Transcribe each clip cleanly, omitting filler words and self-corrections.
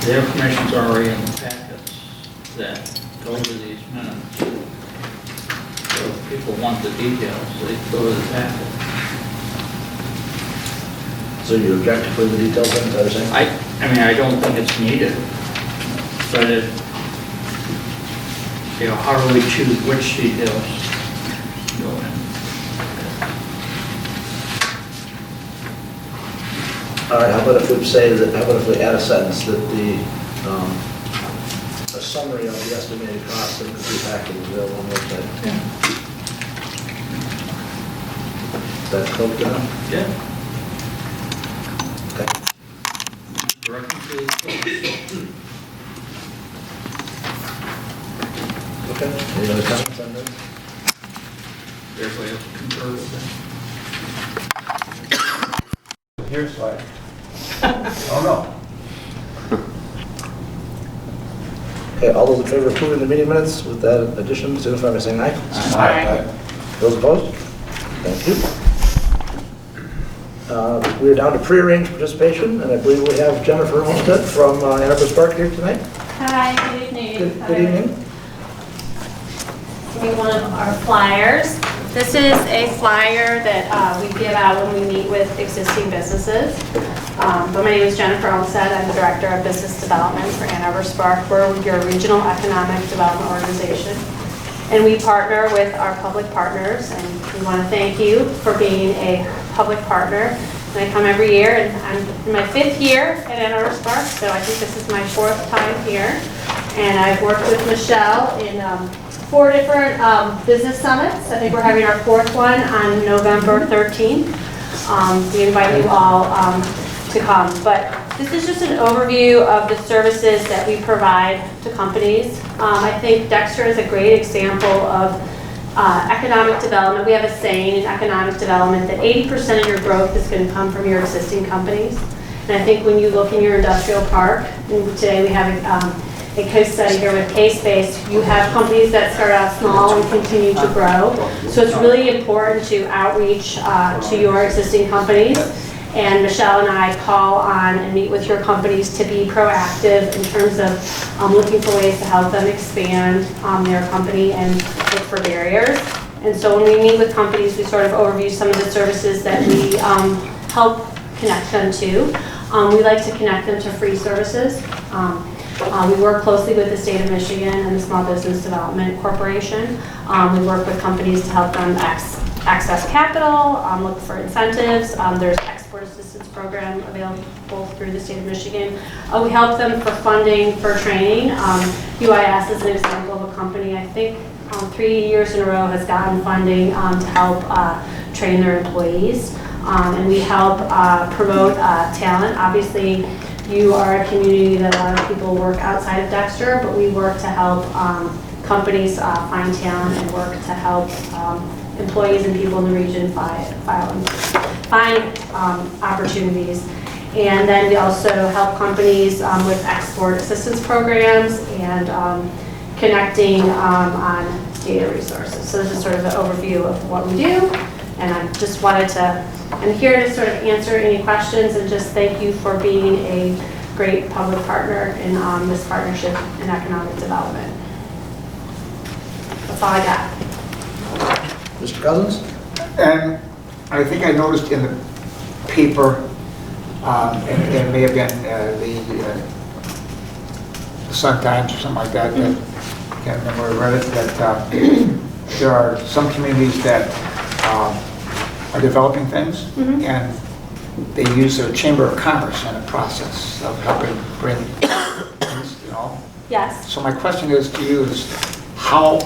The information's already in the packets that go to these minutes. So if people want the details, they go to the packet. So you object to putting the details in, is that what you're saying? I mean, I don't think it's needed, but it, you know, how do we choose which details go in? All right, how about if we say that, how about if we add a sentence that the, a summary of the estimated cost of the complete package is available on the website? That's close enough? Yeah. Okay. Directly to the source. Okay, any other comments on this? Everybody else concur with that? Here's why. Oh, no. Okay, all those in favor of approving the meeting minutes with that addition, signify by saying aye. Aye. Those opposed? Thank you. We are down to prearranged participation, and I believe we have Jennifer Homestead from Ann Arbor Spark here tonight. Hi, good evening. Good evening. Give me one of our flyers. This is a flyer that we give out when we meet with existing businesses. But my name is Jennifer Homestead. I'm the Director of Business Development for Ann Arbor Spark. We're your regional economic development organization. And we partner with our public partners, and we want to thank you for being a public partner. And I come every year, and I'm in my 5th year at Ann Arbor Spark, so I think this is my 4th time here. And I've worked with Michelle in 4 different business summits. I think we're having our 4th one on November 13th. We invite you all to come. But this is just an overview of the services that we provide to companies. I think Dexter is a great example of economic development. We have a saying in economic development that 80% of your growth is going to come from your existing companies. And I think when you look in your industrial park, and today we have a case study here with K-Space, you have companies that start out small and continue to grow. So it's really important to outreach to your existing companies. And Michelle and I call on and meet with your companies to be proactive in terms of looking for ways to help them expand their company and look for barriers. And so when we meet with companies, we sort of overview some of the services that we help connect them to. We like to connect them to free services. We work closely with the state of Michigan and the Small Business Development Corporation. We work with companies to help them access capital, look for incentives. There's export assistance program available through the state of Michigan. We help them for funding for training. UIS is an example of a company, I think 3 years in a row has gotten funding to help train their employees. And we help promote talent. Obviously, you are a community that a lot of people work outside of Dexter, but we work to help companies find talent and work to help employees and people in the region find opportunities. And then we also help companies with export assistance programs and connecting on data resources. So this is sort of an overview of what we do. And I just wanted to, I'm here to sort of answer any questions and just thank you for being a great public partner in this partnership in economic development. That's all I got. Mr. Cousins? And I think I noticed in the paper, and it may have been the Sun Times or something like that, that I can't remember where I read it, that there are some communities that are developing things, and they use their Chamber of Commerce in the process of helping bring things, you know. Yes. So my question is to you is, how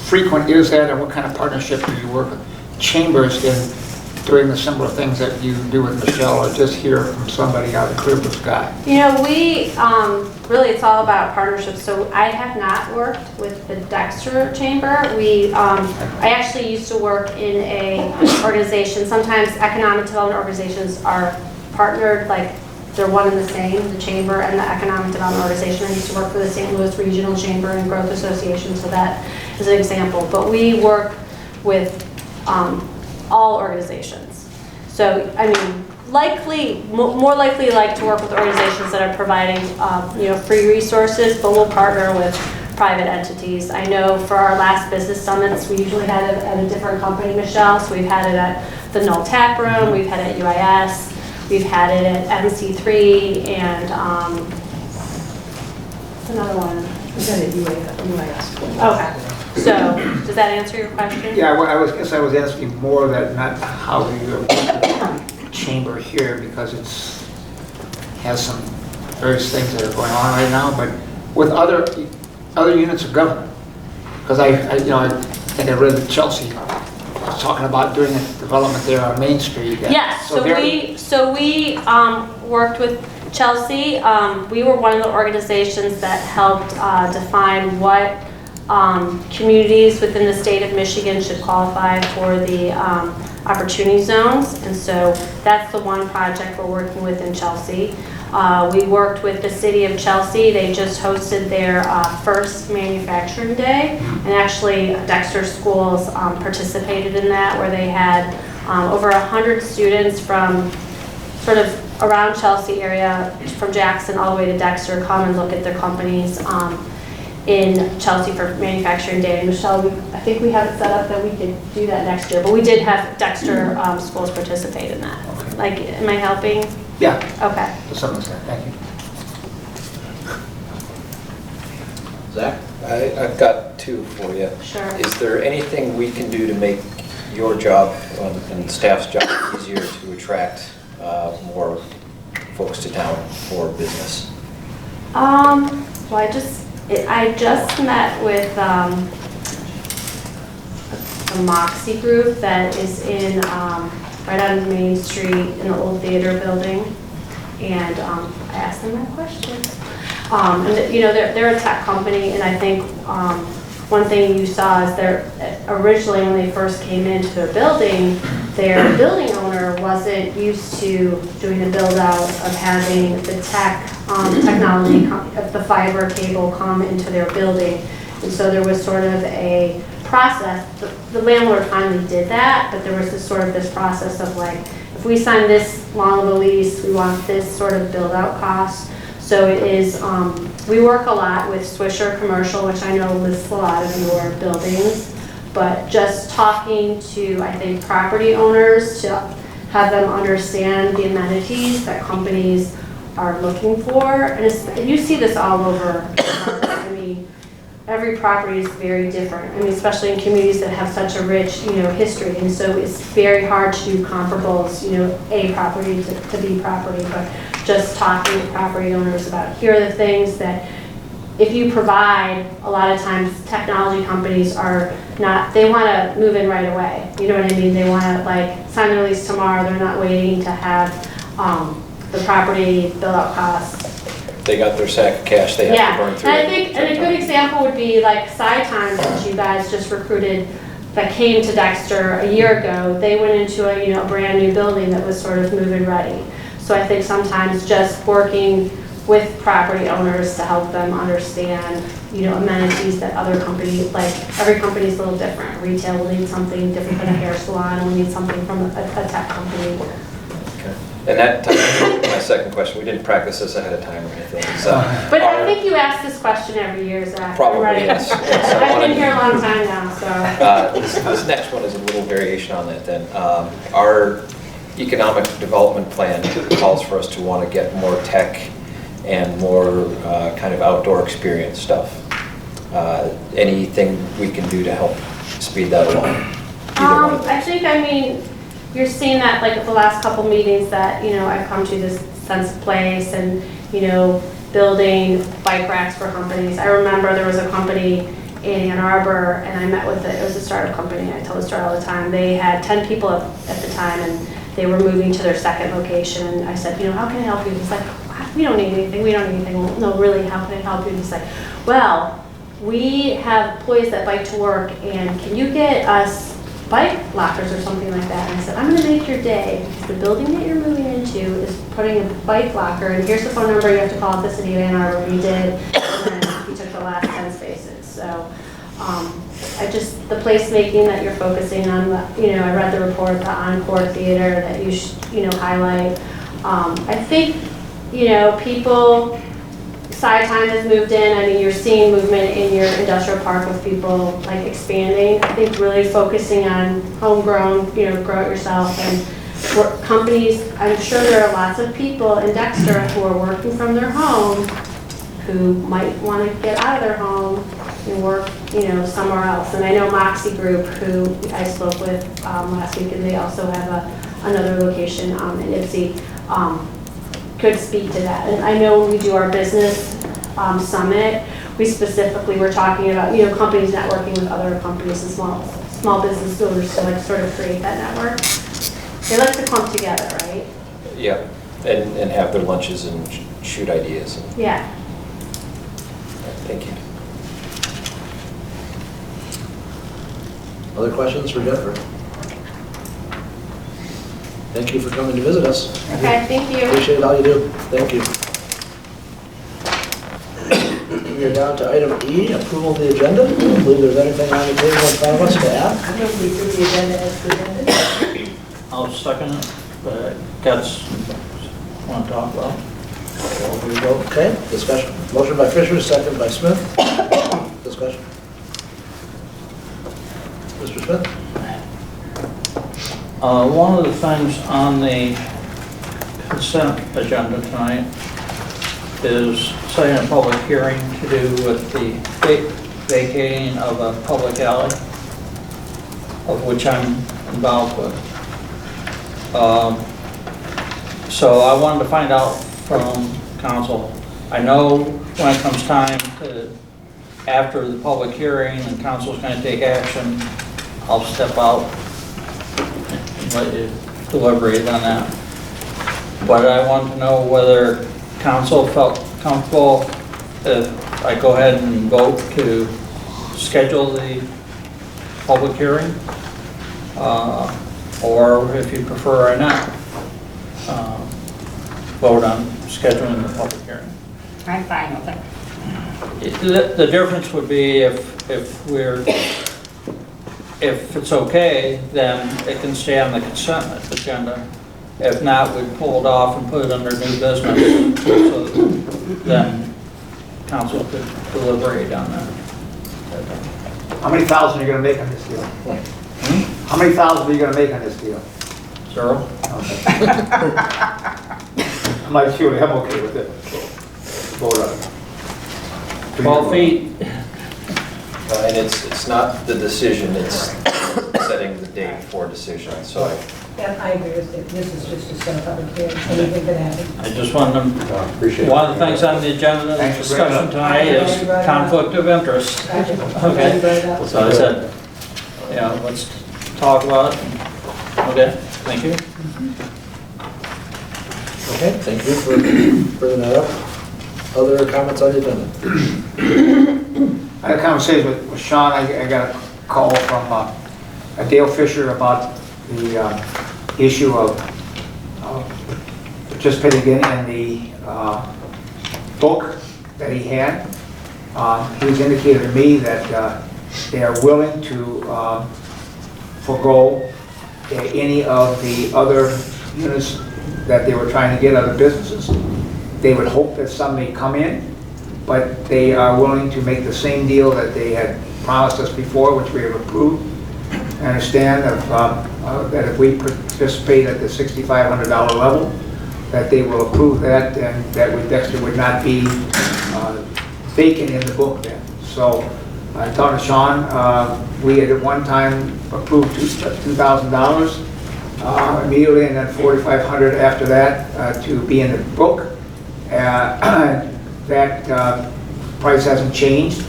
frequent is that, and what kind of partnership do you work with chambers in doing the similar things that you do with Michelle, or just hear from somebody out of the clear blue sky? You know, we, really it's all about partnerships. So I have not worked with the Dexter Chamber. I actually used to work in a organization. Sometimes economic development organizations are partnered, like they're one and the same, the Chamber and the Economic Development Organization. I used to work for the St. Louis Regional Chamber and Growth Association, so that is an example. But we work with all organizations. So, I mean, more likely like to work with organizations that are providing, free resources, but we'll partner with private entities. I know for our last business summits, we usually had it at a different company, Michelle. So we've had it at the Knoll Tap Room, we've had it at UIS, we've had it at MC3, and another one. We've got it at UIS. Okay. So does that answer your question? Yeah, I was asking more that not how you the chamber here, because has some various things that are going on right now, but with other units of government. Because I think I read that Chelsea was talking about doing a development there on Main Street. Yes, so we worked with Chelsea. We were one of the organizations that helped define what communities within the state of Michigan should qualify for the opportunity zones. And so that's the one project we're working with in Chelsea. We worked with the city of Chelsea. They just hosted their first manufacturing day, and actually Dexter schools participated in that, where they had over 100 students from sort of around Chelsea area, from Jackson all the way to Dexter, come and look at their companies in Chelsea for manufacturing day. And Michelle, I think we have it set up that we could do that next year, but we did have Dexter schools participate in that. Okay. Like, am I helping? Yeah, Okay. to some extent, thank you. Zach? I've got two for you. Sure. Is there anything we can do to make your job and staff's job easier to attract more folks to town for business? Well, I just met with a Moxie group that is in right on Main Street in the old theater building, and I asked them that question. And they're a tech company, and I think one thing you saw is originally when they first came into their building owner wasn't used to doing the build out of having the technology, the fiber cable come into their building. And so there was sort of a process. The landlord finally did that, but there was this process of like, if we sign this long of a lease, we want this sort of build out cost. So it is, we work a lot with Swisher Commercial, which I know lists a lot of your buildings, but just talking to, I think, property owners to have them understand the amenities that companies are looking for. And you see this all over. I mean, every property is very different. I mean, especially in communities that have such a rich, history. And so it's very hard to do comparables, A property to B property, but just talking to property owners about, here are the things that if you provide, a lot of times technology companies are not, they want to move in right away. You know what I mean? They want to like sign their lease tomorrow. They're not waiting to have the property build out costs. They got their sack of cash they have to burn through. And I think a good example would be like Side Times, that you guys just recruited, that came to Dexter a year ago. They went into a brand new building that was sort of move-in ready. So I think sometimes just working with property owners to help them understand, amenities that other companies, like every company is a little different. Retail will need something different than a hair salon, will need something from a tech company. Okay. And that ties into my second question. We didn't practice this ahead of time or anything. But I think you ask this question every year, Zach. Probably, right? yes. I've been here a long time now, so. This next one is a little variation on that then. Our economic development plan calls for us to want to get more tech and more kind of outdoor experience stuff. Anything we can do to help speed that along? I think, you're seeing that like at the last couple meetings that, I've come to this sense of place and, building bike racks for companies. I remember there was a company in Ann Arbor, and I met with it. It was a startup company. I tell the story all the time. They had 10 people at the time, and they were moving to their second location. And I said, how can I help you? He's like, we don't need anything. We don't need anything. Well, no, really, how can I help you? And he's like, well, we have employees that bike to work, and can you get us bike lockers or something like that? And I said, I'm going to make your day, because the building that you're moving into is putting a bike locker, and here's the phone number you have to call at the city of Ann Arbor. We did, and then he took the last 10 spaces. So the placemaking that you're focusing on, I read the report, the Encore Theater that you highlight. I think, people, Time has moved in. I mean, you're seeing movement in your industrial park with people like expanding. I think really focusing on homegrown, grow it yourself, and companies. I'm sure there are lots of people in Dexter who are working from their home who might want to get out of their home and work, somewhere else. And I know Moxie Group, who I spoke with last week, and they also have another location in Ipsy. Could speak to that. And I know when we do our business summit, we specifically were talking about, companies networking with other companies and small business owners to like sort of create that network. They like to come together, right? Yeah, and have their lunches and shoot ideas. Yeah. Thank you. Other questions for Jennifer? Thank you for coming to visit us. Okay, thank you. Appreciate all you do. Thank you. We are down to item E, approval of the agenda. I don't believe there's anything on the table in front of us to add. I move we approve the agenda as presented. I'll second it, but Katz want to talk about. Well, we vote. Okay, discussion. Motion by Fisher, second by Smith. Discussion. Mr. Smith? One of the things on the consent agenda tonight is setting a public hearing to do with the vacating of a public alley, of which I'm involved with. So I wanted to find out from council. I know when it comes time to, after the public hearing and council's going to take action, I'll step out and let you deliberate on that. But I wanted to know whether council felt comfortable if I go ahead and vote to schedule the public hearing, or if you prefer or not, vote on scheduling the public hearing. I'm fine with it. The difference would be if it's okay, then it can stay on the consent agenda. If not, we'd pull it off and put it under new business, so then council could deliberate on that. How many thousand are you gonna make on this deal? How many thousand are you gonna make on this deal? 0? Okay. I'm not sure I'm okay with it. Vote on it. 12 feet. And it's not the decision, it's setting the date for decision, so. Yeah, I agree with it. This is just to set a public hearing. Anything could happen. I just wanted to, Appreciate it. one of the things on the agenda Thanks for bringing discussion it tonight is conflict of interest. Gotcha. Okay. Gotcha. So I said, let's talk about it. Okay, thank you. Okay, thank you for bringing that up. Other comments on the agenda? I had a conversation with Sean. I got a call from Dale Fisher about the issue of participating in the book that he had. He's indicated to me that they are willing to forego any of the other units that they were trying to get, other businesses. They would hope that some may come in, but they are willing to make the same deal that they had promised us before, which we have approved. I understand that if we participate at the $6,500 level, that they will approve that, and that Dexter would not be vacant in the book then. So I talked to Sean. We had at one time approved $2,000 immediately, and then $4,500 after that to be in the book. That price hasn't changed.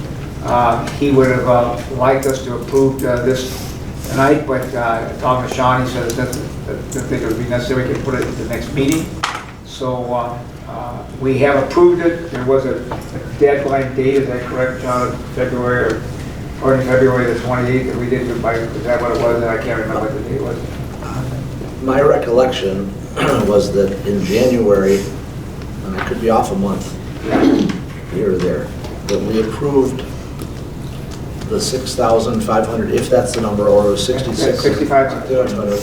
He would have liked us to approve this tonight, but talking to Sean, he said that it would be necessary to put it at the next meeting. So we have approved it. There was a deadline date, is that correct, John? February, or February the 28th that we did it by, is that what it was? I can't remember what the date was. My recollection was that in January, and I could be off a month, here or there, that we approved the 6,500, if that's the number, or it was 66. 6,500.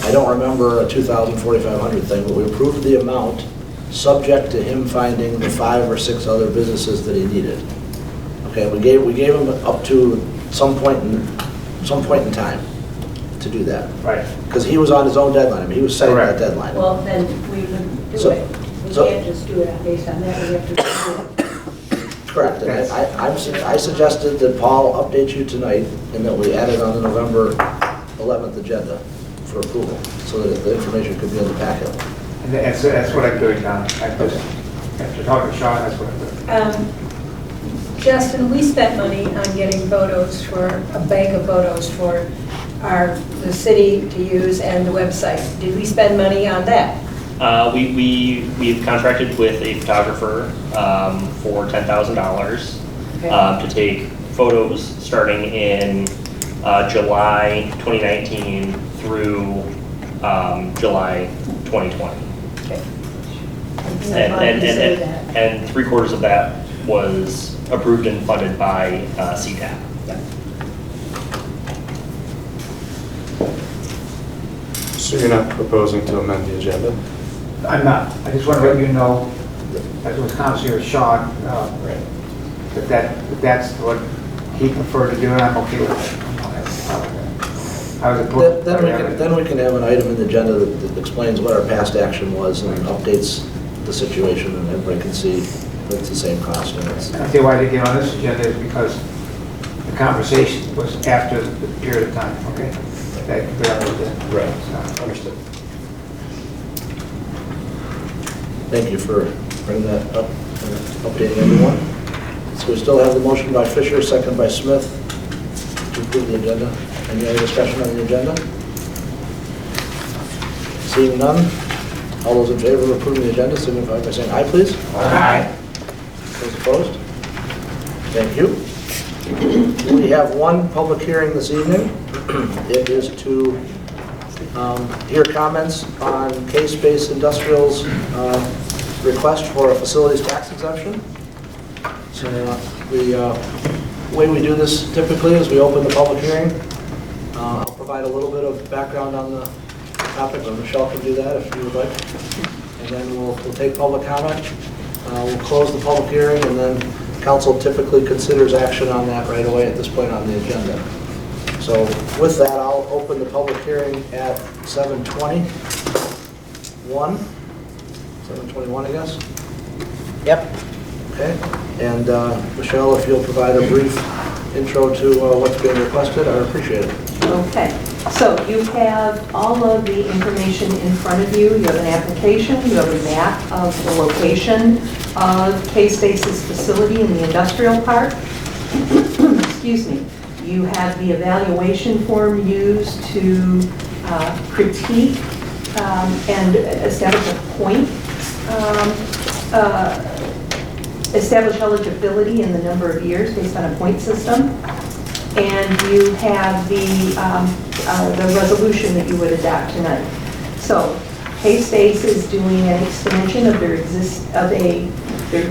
I don't remember a 2,000, 4,500 thing, but we approved the amount subject to him finding the 5 or 6 other businesses that he needed. Okay, we gave him up to some point in time to do that. Right. Because he was on his own deadline. I mean, he was setting that Correct. deadline. Well, then we wouldn't do So- it. We so- can't just do it based on that, we have to do it. Correct. And I suggested that Paul update you tonight and that we add it on the November 11th agenda for approval, so that the information could be in the packet. And that's what I'm doing now. After talking to Sean, that's what I'm doing. Justin, we spent money on getting photos for, a bank of photos for the city to use and the website. Did we spend money on that? We've contracted with a photographer for $10,000 Okay. to take photos starting in July 2019 through July 2020. Okay. And 3/4 of that was approved and funded by CTAP. So you're not proposing to amend the agenda? I'm not. I just want to let you know, as was Councilor Sean, that's what he preferred to do, and I'm okay with it. I was opposed. Then we can have an item in the agenda that explains what our past action was and updates the situation, and everybody can see that it's the same cost. And it's- And I tell you why I didn't get on this agenda is because the conversation was after the period of time, okay? That barely did. Right. So, Understood. Thank you for bringing that up and updating everyone. So we still have the motion by Fisher, second by Smith to approve the agenda. Any other discussion on the agenda? Seeing none, all those in favor of approving the agenda signify by saying aye, please. Aye. Those opposed? Thank you. We have one public hearing this evening. It is to hear comments on K-Space Industrial's request for a facilities tax exemption. So the way we do this typically is we open the public hearing. I'll provide a little bit of background on the topic, but Michelle can do that if you would like. And then we'll take public comment. We'll close the public hearing, and then council typically considers action on that right away at this point on the agenda. So with that, I'll open the public hearing at 7:21, I guess? Yep. Okay, and Michelle, if you'll provide a brief intro to what's being requested, I would appreciate it. Okay, so you have all of the information in front of you. You have an application, you have a map of the location of K-Space's facility in the industrial park. Excuse me. You have the evaluation form used to critique and establish a point, establish eligibility in the number of years based on a point system. And you have the resolution that you would adopt tonight. So K-Space is doing an expansion of they're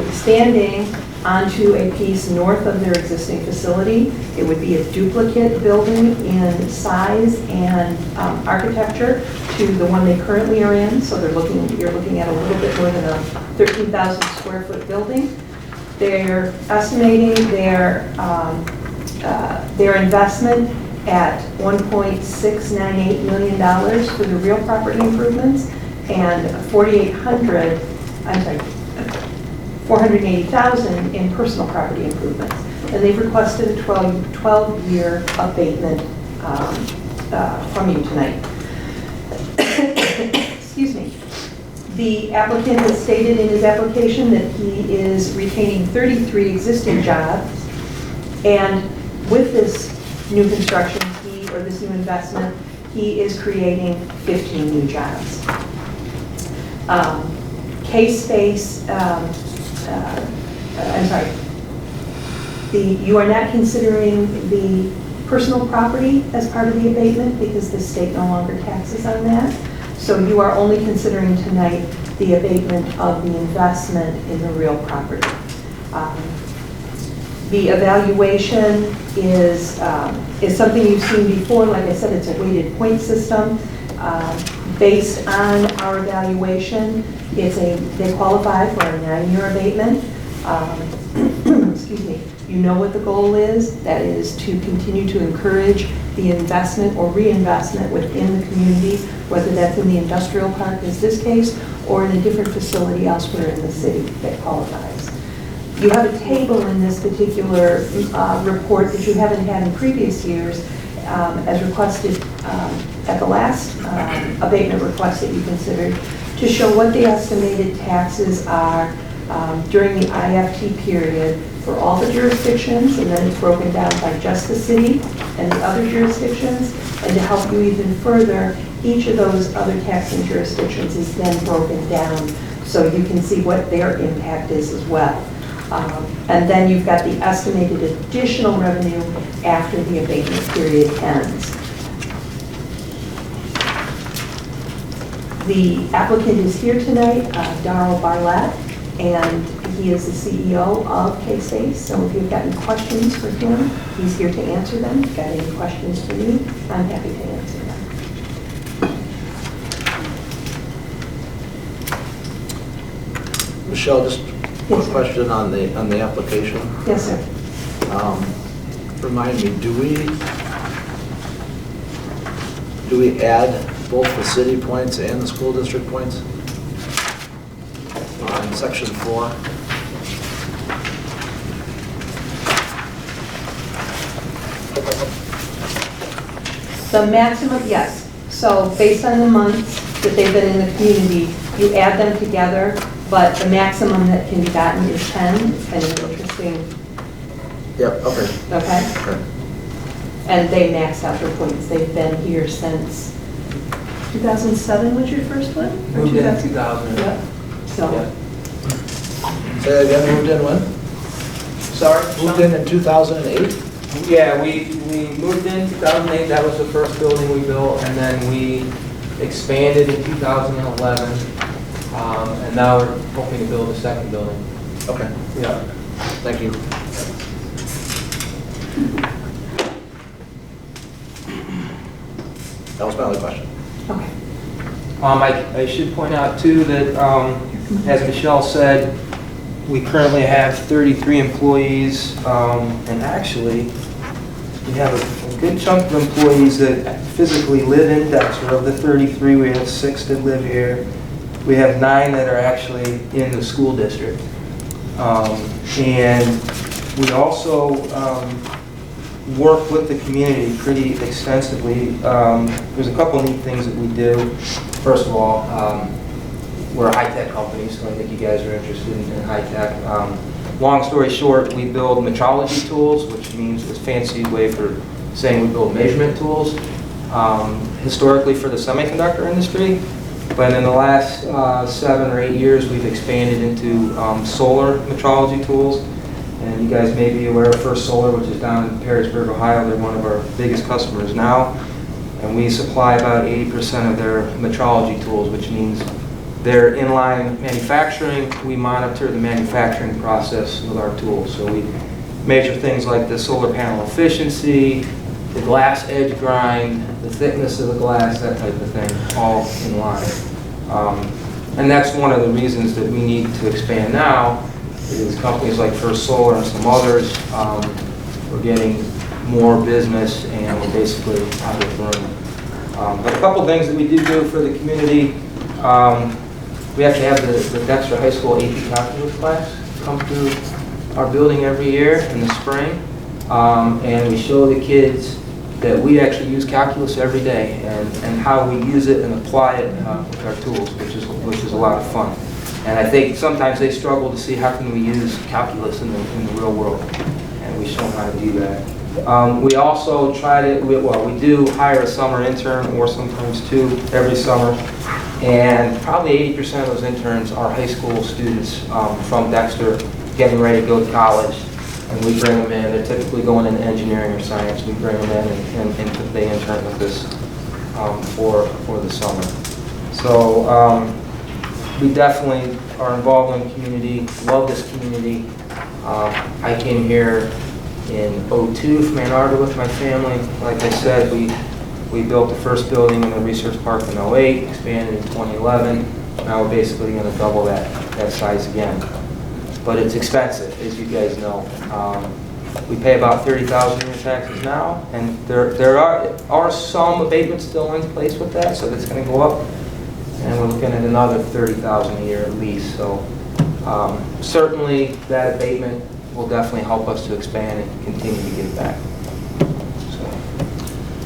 expanding onto a piece north of their existing facility. It would be a duplicate building in size and architecture to the one they currently are in. So you're looking at a little bit more than a 13,000 square foot building. They're estimating their investment at $1.698 million for the real property improvements and $480,000 in personal property improvements. And they've requested a 12-year abatement from you tonight. Excuse me. The applicant has stated in his application that he is retaining 33 existing jobs, and with this new construction, this new investment, he is creating 15 new jobs. K-Space, you are not considering the personal property as part of the abatement because the state no longer taxes on that. So you are only considering tonight the abatement of the investment in the real property. The evaluation is something you've seen before. Like I said, it's a weighted point system. Based on our evaluation, they qualify for a 9-year abatement. Excuse me. You know what the goal is. That is to continue to encourage the investment or reinvestment within the community, whether that's in the industrial park, as this case, or in a different facility elsewhere in the city that qualifies. You have a table in this particular report that you haven't had in previous years, as requested at the last abatement request that you considered, to show what the estimated taxes are during the IFT period for all the jurisdictions, and then it's broken down by just the city and the other jurisdictions, and to help you even further, each of those other taxing jurisdictions is then broken down so you can see what their impact is as well. And then you've got the estimated additional revenue after the abatement period ends. The applicant is here tonight, Darryl Barlett, and he is the CEO of K-Space. So if you've got any questions for him, he's here to answer them. If you've got any questions for me, I'm happy to answer them. Michelle, just one question on the application. Yes, sir. Remind me, do we add both the city points and the school district points on section 4? The maximum, yes. So based on the months that they've been in the community, you add them together, but the maximum that can be gotten is 10. It's kind of interesting. Yep, okay. Okay? Okay. And they maxed out their points. They've been here since 2007 was your first one? Or Moved in 2000. Yep. So, Say that again, moved in when? Sorry? Moved in 2008? Yeah, we moved in 2008, that was the first building we built, and then we expanded in 2011, and now we're hoping to build a second building. Okay, Yeah. thank you. That was my only question. okay. I should point out too that, as Michelle said, we currently have 33 employees, and actually, we have a good chunk of employees that physically live in Dexter. Of the 33, we have 6 that live here. We have 9 that are actually in the school district. And we also work with the community pretty extensively. There's a couple neat things that we do. First of all, we're a high-tech company, so I think you guys are interested in high-tech. Long story short, we build metrology tools, which means it's a fancy way for saying we build measurement tools, historically for the semiconductor industry. But in the last 7 or 8 years, we've expanded into solar metrology tools. And you guys may be aware of First Solar, which is down in Perrysburg, Ohio. They're one of our biggest customers now. And we supply about 80% of their metrology tools, which means they're inline manufacturing. We monitor the manufacturing process with our tools. So we measure things like the solar panel efficiency, the glass edge grind, the thickness of the glass, that type of thing, all in line. And that's one of the reasons that we need to expand now, is companies like First Solar and some others, we're getting more business and we're basically out of room. But a couple things that we do for the community, we actually have the Dexter High School AP Calculus class come through our building every year in the spring. And we show the kids that we actually use calculus every day and how we use it and apply it with our tools, which is a lot of fun. And I think sometimes they struggle to see how can we use calculus in the real world, and we show them how to do that. We also we do hire a summer intern, or sometimes 2 every summer, and probably 80% of those interns are high school students from Dexter getting ready to go to college, and we bring them in. They're typically going into engineering or science. We bring them in and they intern with us for the summer. So we definitely are involved in the community, love this community. I came here in '02 from Ann Arbor with my family. Like I said, we built the first building in the research park in '08, expanded in 2011. Now we're basically going to double that size again. But it's expensive, as you guys know. We pay about $30,000 in taxes now, and there are some abatements still in place with that, so that's going to go up. And we're looking at another $30,000 a year at least. So certainly that abatement will definitely help us to expand and continue to give back. So,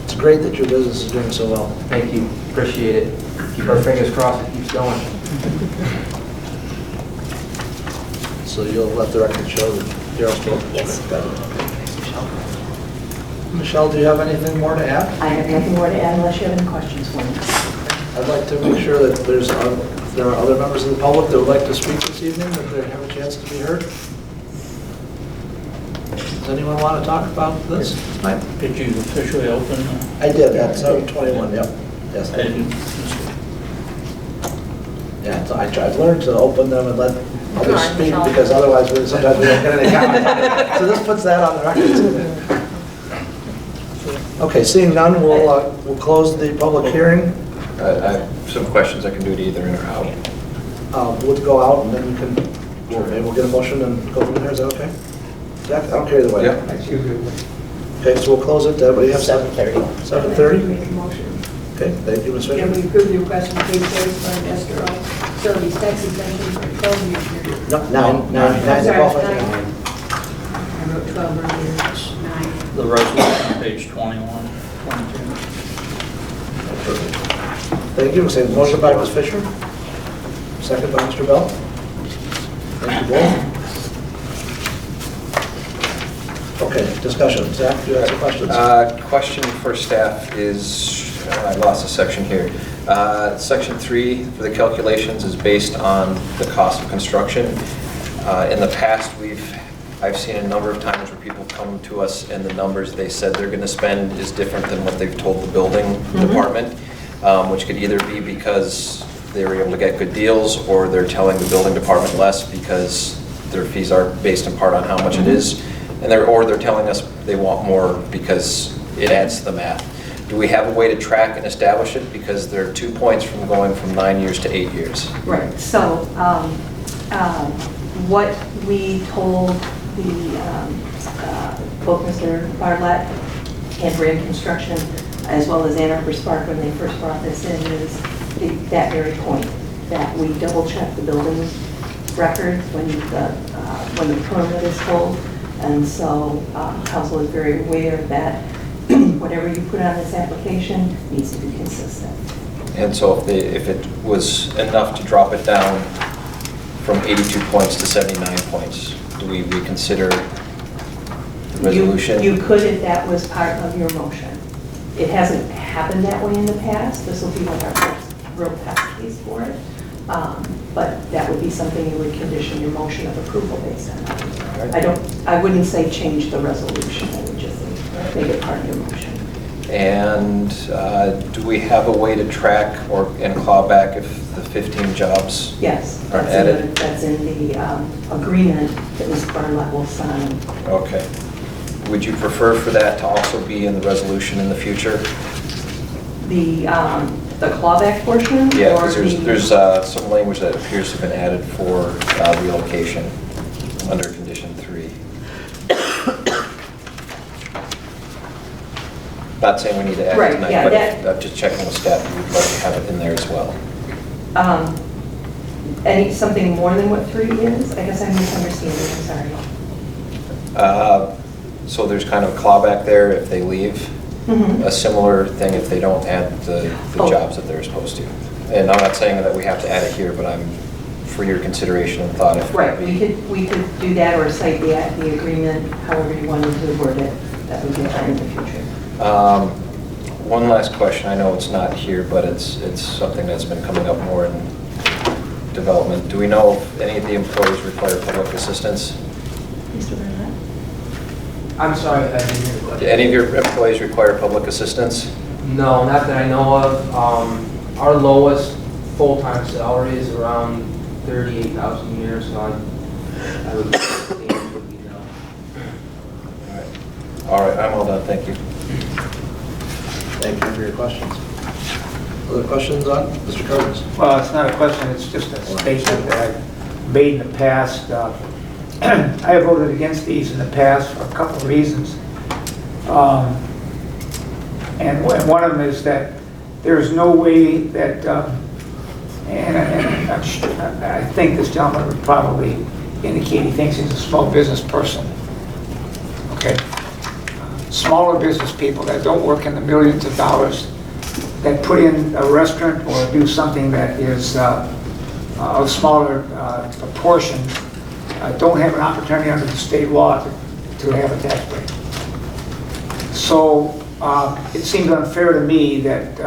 It's great that your business is doing so well. thank you, appreciate it. Keep our fingers crossed it keeps going. So you'll let the record show that Darryl spoke? Yes. Michelle, do you have anything more to add? I have nothing more to add unless you have any questions for me. I'd like to make sure that if there are other members of the public that would like to speak this evening, that they have a chance to be heard. Does anyone want to talk about this tonight? Did you officially open? I did, at 7:21, yep. Yes, thank you. Yeah, so I've learned to open them and let others speak, because otherwise sometimes we don't get any comment. So this puts that on the record too. Okay, seeing none, we'll close the public hearing. I have some questions I can do to either in or out. We'll go out and then we can, we'll get a motion and go from there, is that okay? Jack, I don't care either way. Yeah. Okay, so we'll close it, we have 7:30. 7:30? Make a motion. Okay, thank you, Ms. Can Fisher. we approve the request from Kate Chase for Dexter Facilities tax exemption for 12 years? No, nine, I'm sorry, twelve, 9. I wrote 12 earlier, 9. The resolution, page 21, 22. Thank you, Ms. Haynes. Motion by Ms. Fisher, second by Mr. Bell. Thank you both. Okay, discussion. Zach, do you have some questions? Question for staff is, I lost a section here. Section 3 for the calculations is based on the cost of construction. In the past, I've seen a number of times where people come to us and the numbers they said they're going to spend is different than what they've told the building department, which could either be because they were able to get good deals, or they're telling the building department less because their fees are based in part on how much it is, and they're telling us they want more because it adds to the math. Do we have a way to track and establish it? Because there are 2 points from going from 9 years to 8 years. Right, so what we told both Mr. Bartlett and Brand Construction, as well as Ann Arbor Spark when they first brought this in, is that very point, that we double check the building record when the permit is pulled. And so council is very aware that whatever you put on this application needs to be consistent. And so if it was enough to drop it down from 82 points to 79 points, do we reconsider the resolution? You could if that was part of your motion. It hasn't happened that way in the past. This will be like our first real test case for it. But that would be something you would condition your motion of approval based on. I wouldn't say change the resolution. I would just make it part of your motion. And do we have a way to track and claw back if the 15 jobs Yes, aren't added? that's in the agreement that Mr. Bartlett will sign. Okay. Would you prefer for that to also be in the resolution in the future? The clawback portion? Yeah, or because the- there's some language that appears to have been added for relocation under condition 3. Not saying we need to add Right, it tonight, yeah, but that- just checking with staff, we'd like to have it in there as well. Something more than what 3 is? I guess I'm misunderstanding, I'm sorry. So there's kind of a clawback there if they leave. Mhm. A similar thing if they don't add the Oh. jobs that they're supposed to. And I'm not saying that we have to add it here, but I'm for your consideration and thought. Right, we could do that or cite the agreement, however you wanted to word it. That would be fine in the future. One last question. I know it's not here, but it's something that's been coming up more in development. Do we know if any of the employees require public assistance? Mr. Burnett? I'm sorry, I didn't hear the Do question. any of your employees require public assistance? No, not that I know of. Our lowest full-time salary is around $38,000 a year, so I would think it would be All right, I'm all done, thank you. Thank you for your questions. Other questions on Mr. Cousins? Well, it's not a question, it's just a statement that I've made in the past. I have voted against these in the past for a couple of reasons. And one of them is that there is no way that, I think this gentleman would probably indicate he thinks he's a small business person. Okay? Smaller business people that don't work in the millions of dollars, that put in a restaurant or do something that is of smaller proportion, don't have an opportunity under the state law to have a tax break. So it seems unfair to me that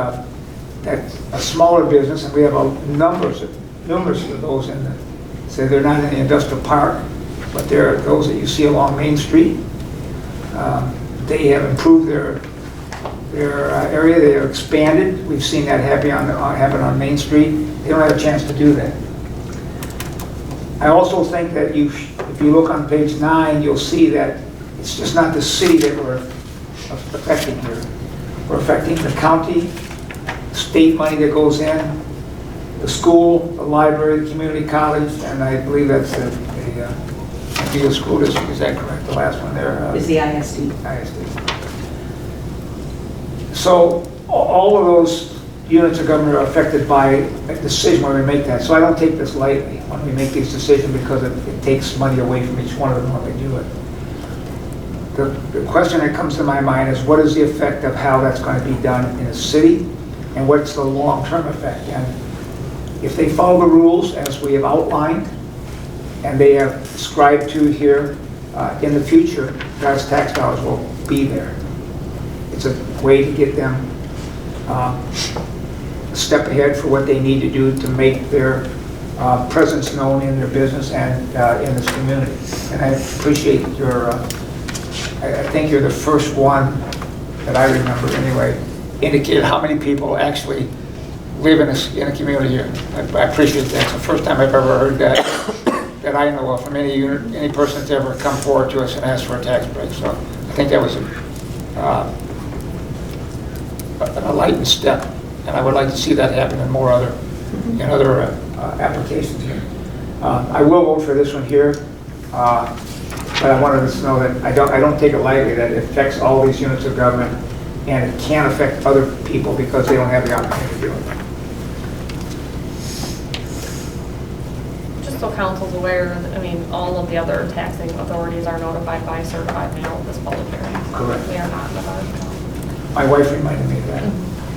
that a smaller business, and we have numerous of those in the, say they're not in the industrial park, but there are those that you see along Main Street. They have improved their area, they have expanded. We've seen that happen on Main Street. They don't have a chance to do that. I also think that if you look on page 9, you'll see that it's just not the city that we're affecting here. We're affecting the county, state money that goes in, the school, the library, the community college, and I believe that's the school district. Is that correct? The last one there Is the ISD. ISD. So all of those units of government are affected by a decision when we make that. So I don't take this lightly when we make these decisions because it takes money away from each one of them when we do it. The question that comes to my mind is what is the effect of how that's going to be done in a city and what's the long-term effect? And if they follow the rules as we have outlined and they have ascribed to here in the future, God's tax dollars will be there. It's a way to get them a step ahead for what they need to do to make their presence known in their business and in this community. And I appreciate your, I think you're the first one that I remember anyway, indicated how many people actually live in a community here. I appreciate that. It's the first time I've ever heard that I know of from any person that's ever come forward to us and asked for a tax break. So I think that was an enlightened step, and I would like to see that happen in other applications here. I will vote for this one here, but I wanted us to know that I don't take it lightly that it affects all these units of government, and it can affect other people because they don't have the opportunity to do it. Just so council's aware, I mean, all of the other taxing authorities are notified by certified mail of this public hearing. Correct. We are not in the dark. My wife reminded me of that,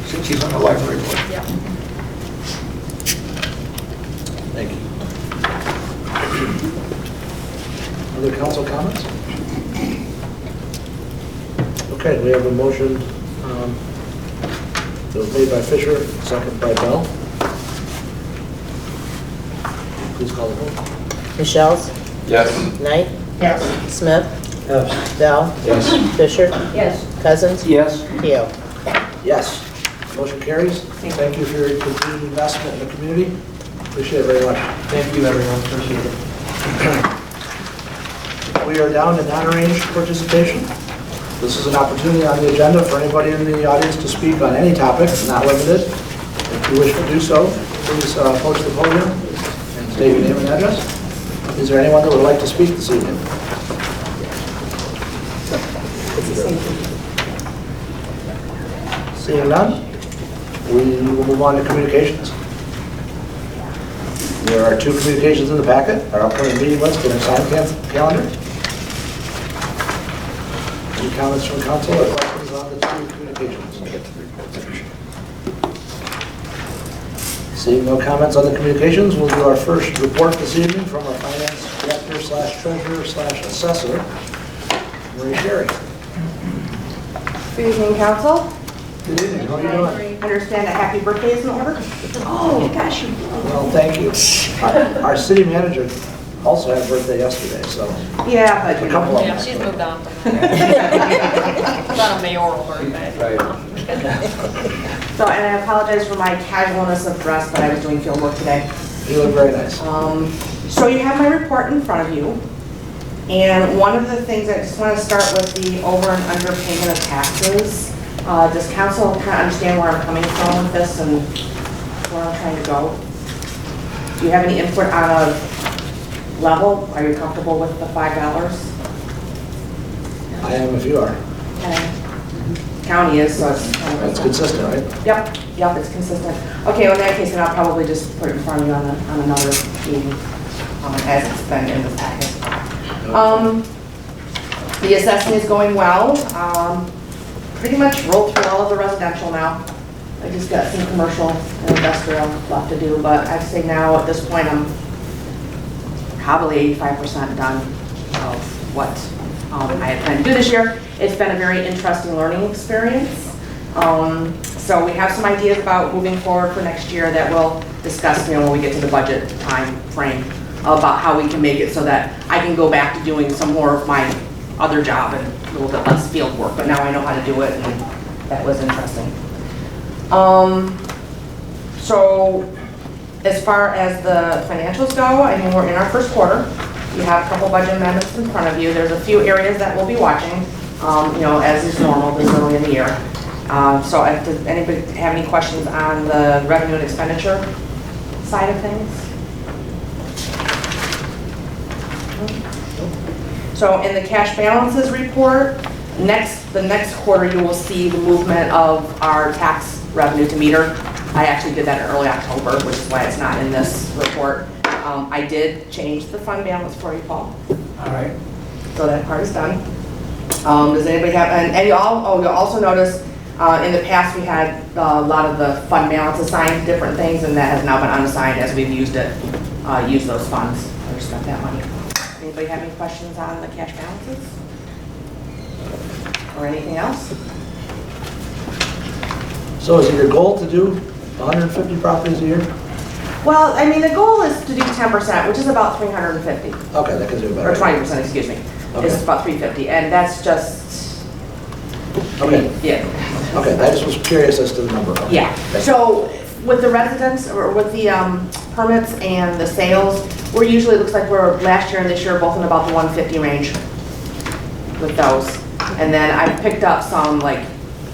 since she's on the library board. Yeah. Thank you. Other council comments? Okay, we have a motion that was made by Fisher, second by Bell. Please call the roll. Michelle's? Yes. Knight? Yes. Smith? Yes. Bell? Yes. Fisher? Yes. Cousins? Yes? Keo? Yes. Motion carries. Thank you for your continued investment in the community. Appreciate it very much. Thank you, everyone, appreciate it. We are down to non-arranged participation. This is an opportunity on the agenda for anybody in the audience to speak on any topic, not limited. If you wish to do so, please approach the podium and state your name and address. Is there anyone that would like to speak this evening? Seeing none, we will move on to communications. There are 2 communications in the packet, our upcoming meeting list and our sign calendar. Any comments from council or questions on the 2 communications? Seeing no comments on the communications, we'll do our first report this evening from our finance director / treasurer / assessor, Marie Sherry. Good evening, council. Good evening, how are you doing? Understand a happy birthday is in order? Oh, gosh. Well, thank you. Our city manager also had a birthday yesterday, so. Yeah, but A you couple know. of Yeah, them. she's moved on from that. It's not a mayoral birthday. Right. So, and I apologize for my casualness of dress, but I was doing field work today. You look very nice. So you have my report in front of you. And one of the things, I just want to start with the over and under payment of taxes. Does council kind of understand where I'm coming from with this and where I'm trying to go? Do you have any input on a level? Are you comfortable with the $5? I am if you are. County is, so it's kind of... That's consistent, right? Yep, it's consistent. Okay, well, in that case, then I'll probably just put it in front of you on another meeting, as it's been in the packet. The assessing is going well. Pretty much rolled through all of the residential now. I just got some commercial and industrial left to do, but I'd say now at this point I'm probably 85% done of what I had planned to do this year. It's been a very interesting learning experience. So we have some ideas about moving forward for next year that we'll discuss, when we get to the budget time frame, about how we can make it so that I can go back to doing some more of my other job and a little bit less field work, but now I know how to do it, and that was interesting. So as far as the financials go, I mean, we're in our first quarter. You have a couple budget amendments in front of you. There's a few areas that we'll be watching, as is normal this early in the year. So does anybody have any questions on the revenue and expenditure side of things? So in the cash balances report, the next quarter you will see the movement of our tax revenue to meter. I actually did that in early October, which is why it's not in this report. I did change the fund balance for you, Paul. All right. So that part is done. Does anybody have, and you'll also notice in the past we had a lot of the fund balance assigned to different things, and that has now been unassigned as we've used those funds or spent that money. Anybody have any questions on the cash balances? Or anything else? So is it your goal to do 150 properties a year? Well, I mean, the goal is to do 10%, which is about 350. Okay, that gives you a better... Or 20%, excuse me. Okay. It's about 350, and that's just... Okay. Yeah. Okay, I just was curious as to the number. Okay. Yeah. So with the residents, or with the permits and the sales, we're usually, it looks like we're last year and this year both in about the 150 range with those. And then I picked up some, like,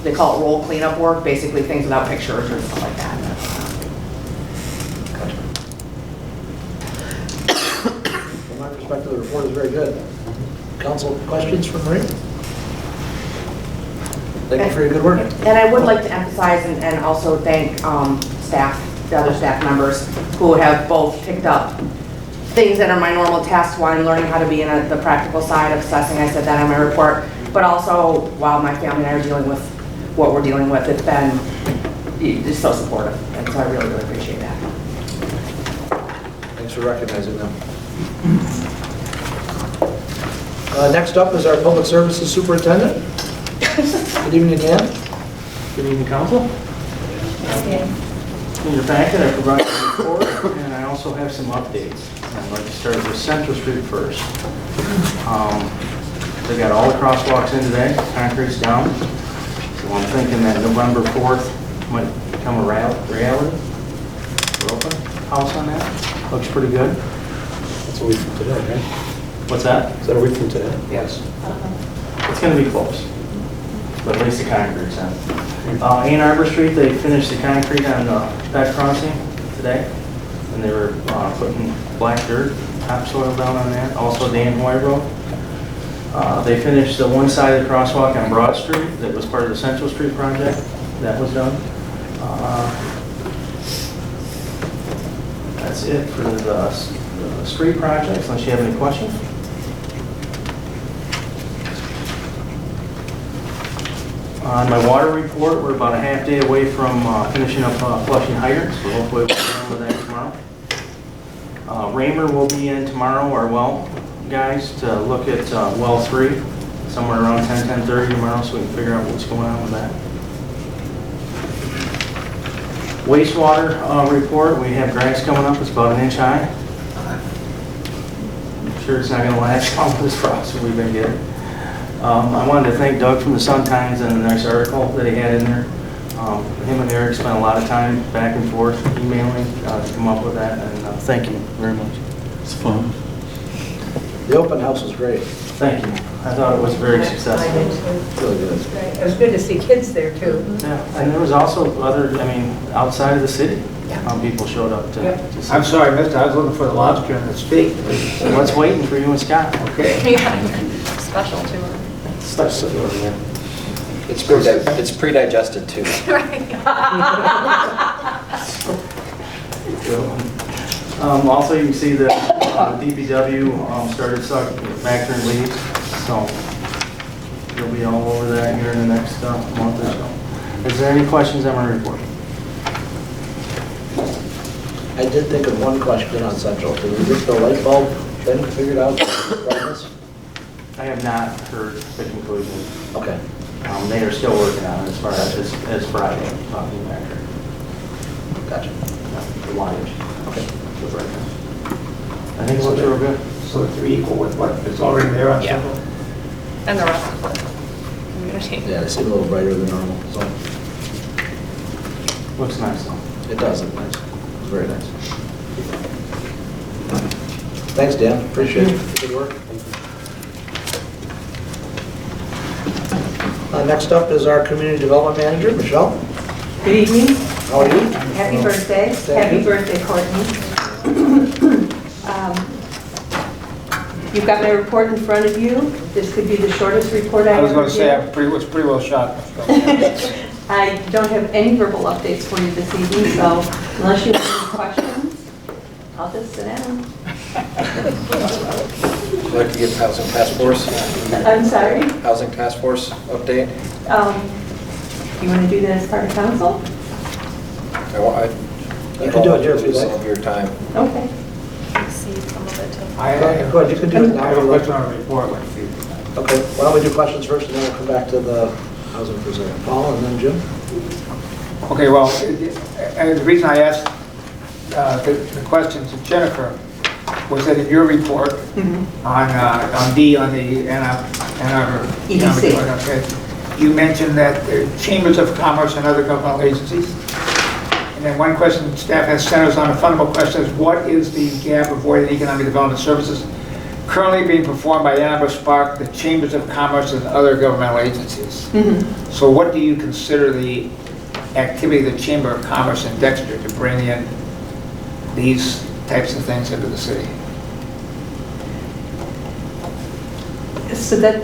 they call it roll cleanup work, basically things without pictures or stuff like that. From my perspective, the report is very good. Council, questions for Marie? Thank you for your good work. And I would like to emphasize and also thank staff, the other staff members who have both picked up things that are my normal tasks while I'm learning how to be in the practical side of assessing. I said that in my report, but also while my family and I are dealing with what we're dealing with, it's been just so supportive, and so I really, really appreciate that. Thanks for recognizing them. Next up is our Public Services Superintendent. Good evening, Dan. Good evening, Council. In your packet, I provided a report, and I also have some updates. I'd like to start with Central Street first. They got all the crosswalks in today, concrete's down. So I'm thinking that November 4th might become a reality. We're open, house on that. Looks pretty good. That's a week from today, right? What's that? Is that a week from today? Yes. It's going to be close, but at least the concrete's in. Ann Arbor Street, they finished the concrete on that crossing today, and they were putting black dirt, topsoil down on that. Also Dan Hoy Road. They finished the one side of the crosswalk on Broad Street that was part of the Central Street project. That was done. That's it for the street projects, unless you have any questions. On my water report, we're about a half day away from finishing up flushing hydrants, so hopefully we'll be done with that tomorrow. Raymer will be in tomorrow, our well guys, to look at well 3, somewhere around 10:30 tomorrow, so we can figure out what's going on with that. Wastewater report, we have grass coming up, it's about 1 inch high. I'm sure it's not going to last long this frost that we've been getting. I wanted to thank Doug from the Sun-Times and the nice article that he had in there. Him and Eric spent a lot of time back and forth emailing to come up with that, and thank you very much. It's fun. The open house was great. Thank you. I thought it was very I successful. did too. Really good. Right. It was good to see kids there too. Yeah, and there was also other, I mean, outside of the city, people showed up to see. I'm sorry, mister, I was looking for the lobster and the steak. What's waiting for you and Scott? Okay. Special tour. It's pre-digested too. Also, you can see that DPW started factoring leaves, so you'll be all over that here in the next month or so. Is there any questions on my report? I did think of one question on Central. Did we get the light bulb thing figured out? I have not heard the conclusion. Okay. They are still working on it as far as Friday, talking back here. Gotcha. The wattage. Okay. Right now. I think it's real good. So they're equal with what is already there on Yeah. Central? And the rest of the community. Yeah, they seem a little brighter than normal, so Looks nice though. it does look nice. It's very nice. Thanks, Dan. Appreciate it. Good work. Next up is our Community Development Manager, Michelle. Good evening. How are you? Happy birthday. Thank Happy you. birthday, Courtney. You've got my report in front of you. This could be the shortest report I I was ever going to say, did. it's pretty well shot. I don't have any verbal updates for you this evening, so unless you have any questions, I'll just sit down. Would you like to give Housing Task Force? I'm sorry? Housing Task Force update? You want to do that as part of council? You can do it here if you Some like. of your time. Okay. See some of it too. Go ahead, you can do it I now. have a question on the report. Okay, why don't we do questions first, and then we'll come back to the housing for a second. Paul, and then Jim? Okay, well, the reason I asked the question to Jennifer was that in your report on D, on the Ann Arbor EDC. okay, you mentioned that the chambers of commerce and other governmental agencies. And then one question staff has centers on a fundamental question is what is the gap avoided economic development services currently being performed by Ann Arbor Spark, the chambers of commerce and other governmental agencies? So what do you consider the activity of the Chamber of Commerce in Dexter to bring in these types of things into the city? So that,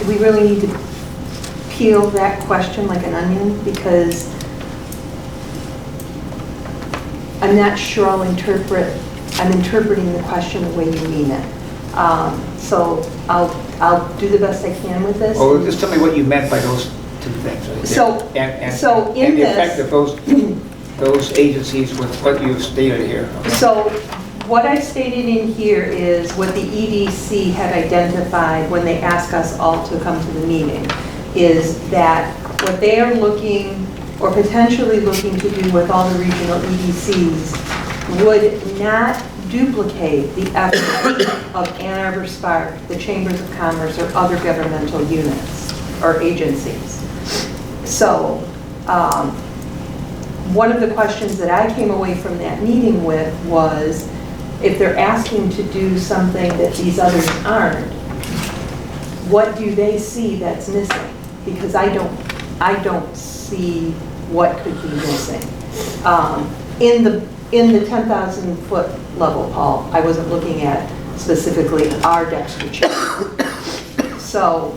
we really need to peel that question like an onion because I'm not sure I'm interpreting the question the way you mean it. So I'll do the best I can with this. Well, just tell me what you meant by those two things. So in the this, effect of those agencies with what you've stated here. so what I stated in here is what the EDC had identified when they asked us all to come to the meeting, is that what they are looking or potentially looking to do with all the regional EDCs would not duplicate the efforts of Ann Arbor Spark, the Chambers of Commerce, or other governmental units or agencies. So one of the questions that I came away from that meeting with was, if they're asking to do something that these others aren't, what do they see that's missing? Because I don't see what could be missing. In the 10,000 foot level, Paul, I wasn't looking at specifically our Dexter chamber. So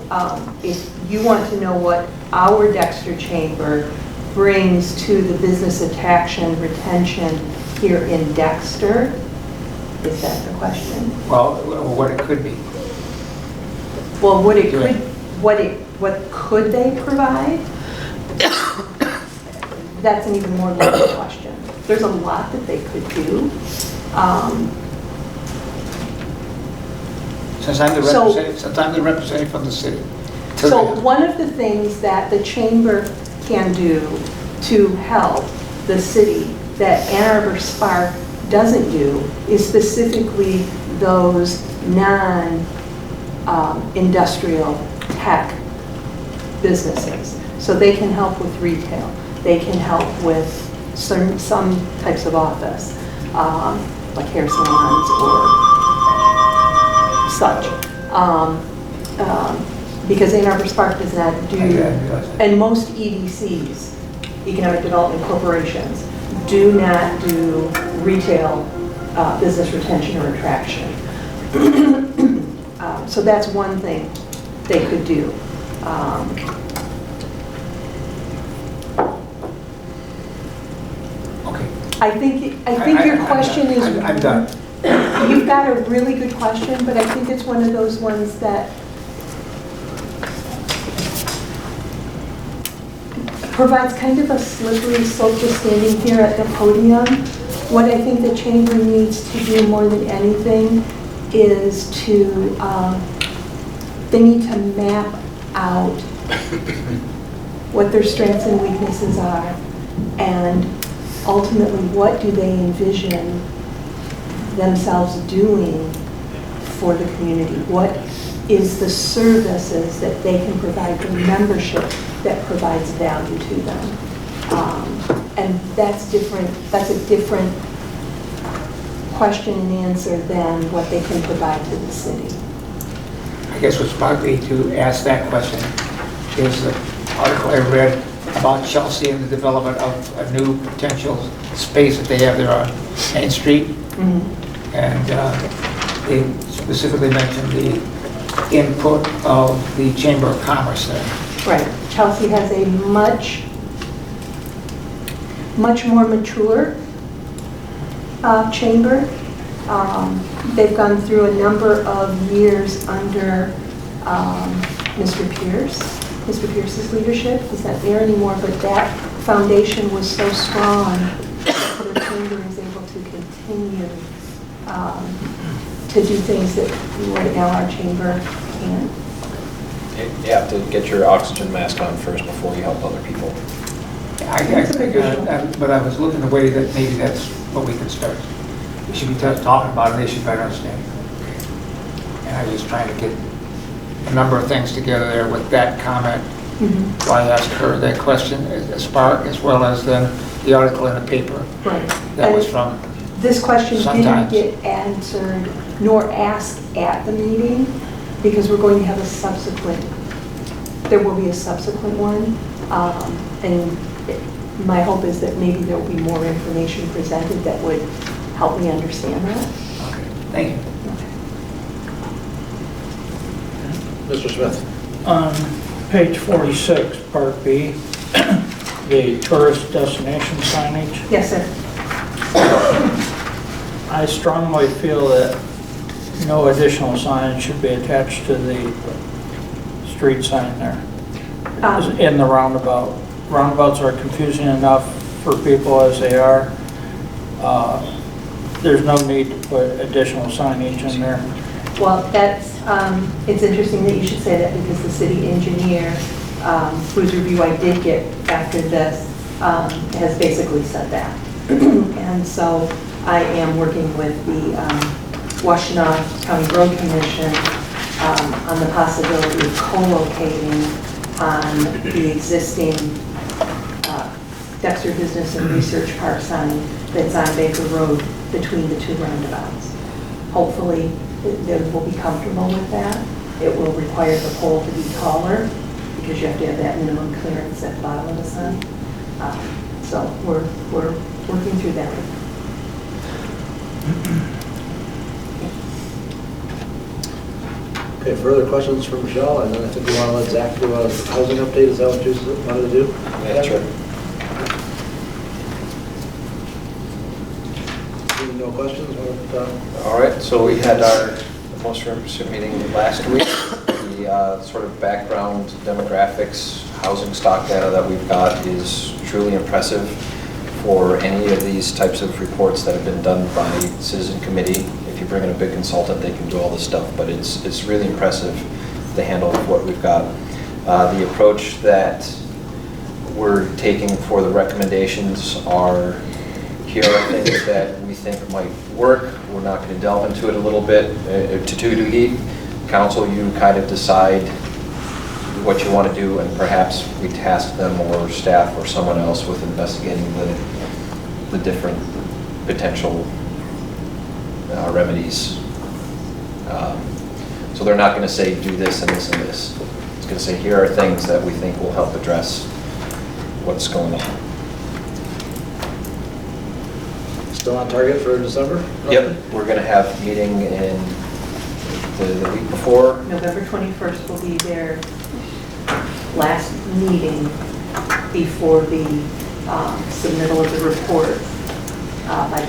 if you want to know what our Dexter chamber brings to the business attraction retention here in Dexter, is that the question? Well, what it could be. Well, what could they provide? That's an even more loaded question. There's a lot that they could do. Since I'm the representative from the city. So one of the things that the chamber can do to help the city that Ann Arbor Spark doesn't do is specifically those non-industrial tech businesses. So they can help with retail. They can help with some types of office, like hair salons or such. Because Ann Arbor Spark does not do, and most EDCs, Economic Development Corporations, do not do retail business retention or attraction. So that's one thing they could do. Okay. I think your question is... I'm done. You've got a really good question, but I think it's one of those ones that provides kind of a slippery slope just standing here at the podium. What I think the chamber needs to do more than anything is to, they need to map out what their strengths and weaknesses are, and ultimately what do they envision themselves doing for the community. What is the services that they can provide the membership that provides value to them? And that's different. That's a different question and answer than what they can provide to the city. I guess what's sparked me to ask that question is the article I read about Chelsea and the development of a new potential space that they have there on Main Street. Mm-hmm. And they specifically mentioned the input of the Chamber of Commerce there. Right. Chelsea has a much more mature chamber. They've gone through a number of years under Mr. Pierce's leadership. He's not there anymore, but that foundation was so strong that the chamber is able to continue to do things that right now our chamber can't. You have to get your oxygen mask on first before you help other people. But I was looking the way that maybe that's what we can start. We should be talking about it, they should better understand. And I was trying to get a number of things together there with that comment. Mm-hmm. So I asked her that question, Spark, as well as then the article in the paper. Right. That was from this question sometimes. didn't get answered nor asked at the meeting because we're going to have a subsequent, there will be a subsequent one. And my hope is that maybe there will be more information presented that would help me understand that. Okay, thank you. Mr. Smith. On page 46, Part B, the tourist destination signage, Yes, sir. I strongly feel that no additional sign should be attached to the street sign there. In the roundabout. Roundabouts are confusing enough for people as they are. There's no need to put additional signage in there. Well, that's, it's interesting that you should say that because the city engineer, whose review I did get after this, has basically said that. And so I am working with the Washtenaw County Road Commission on the possibility of co-locating on the existing Dexter Business and Research Park sign that's on Baker Road between the two roundabouts. Hopefully, they will be comfortable with that. It will require the pole to be taller because you have to have that minimum clearance at the bottom of the sign. So we're working through that. Okay, further questions for Michelle, and then I think we want to let Zach do a housing update. Is that what you wanted to do? Yeah, that's right. No questions? All right, so we had our most recent meeting last week. The sort of background demographics, housing stock data that we've got is truly impressive for any of these types of reports that have been done by citizen committee. If you bring in a big consultant, they can do all this stuff, but it's really impressive, the handle of what we've got. The approach that we're taking for the recommendations are, here are things that we think might work. We're not going to delve into it a little bit too deep. Council, you kind of decide what you want to do, and perhaps we task them or staff or someone else with investigating the different potential remedies. So they're not going to say, do this and this and this. It's going to say, here are things that we think will help address what's going on. Still on target for December? Yep, we're going to have a meeting in the week before. November 21st will be their last meeting before the submittal of the report by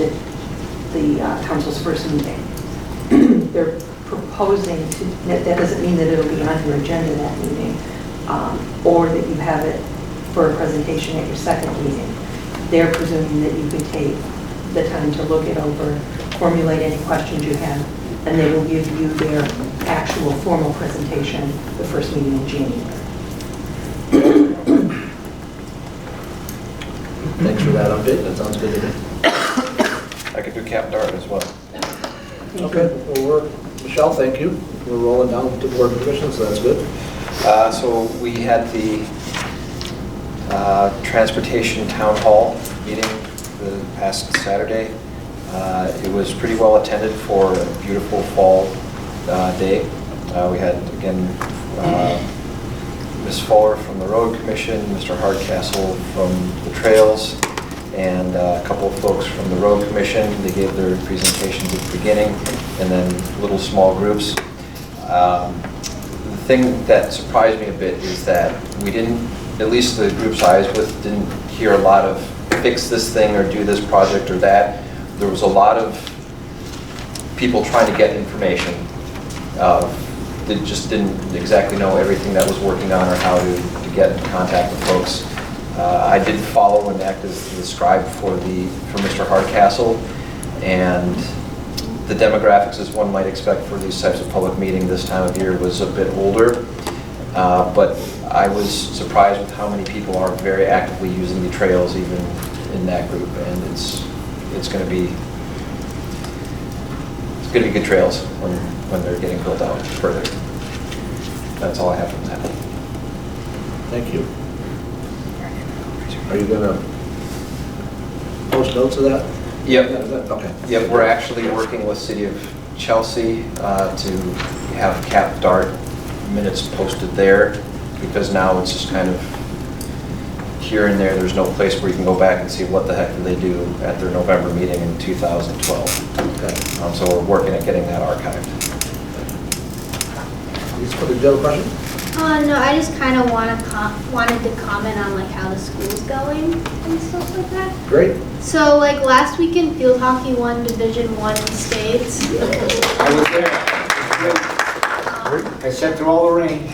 the council's first meeting. They're proposing to, that doesn't mean that it'll be on your agenda that meeting, or that you have it for a presentation at your second meeting. They're presuming that you can take the time to look it over, formulate any questions you have, and they will give you their actual formal presentation the first meeting in January. Thanks for that update, that sounds good to me. I could do Cap Dart as well. Okay, well, Michelle, thank you. We're rolling down to board commission, so that's good. So we had the Transportation Town Hall meeting the past Saturday. It was pretty well attended for a beautiful fall day. We had, again, Ms. Fuller from the Road Commission, Mr. Hardcastle from the Trails, and a couple of folks from the Road Commission. They gave their presentations at the beginning, and then little small groups. The thing that surprised me a bit is that we didn't, at least the groups I was with, didn't hear a lot of fix this thing or do this project or that. There was a lot of people trying to get information that just didn't exactly know everything that was working on or how to get in contact with folks. I did follow and act as the scribe for Mr. Hardcastle, and the demographics, as one might expect for these types of public meeting this time of year, was a bit older. But I was surprised with how many people are very actively using the trails even in that group, and it's going to be good trails when they're getting built out further. That's all I have from that. Thank you. Are you going to post notes of that? Yep. Okay. Yep, we're actually working with City of Chelsea to have Cap Dart minutes posted there, because now it's just kind of here and there. There's no place where you can go back and see what the heck did they do at their November meeting in 2012. Okay. So we're working at getting that archived. Did you have a question? No, I just kind of wanted to comment on like how the school's going and stuff like that. Great. So like last weekend, field hockey won Division I in states. I was there. I sat through all the rain.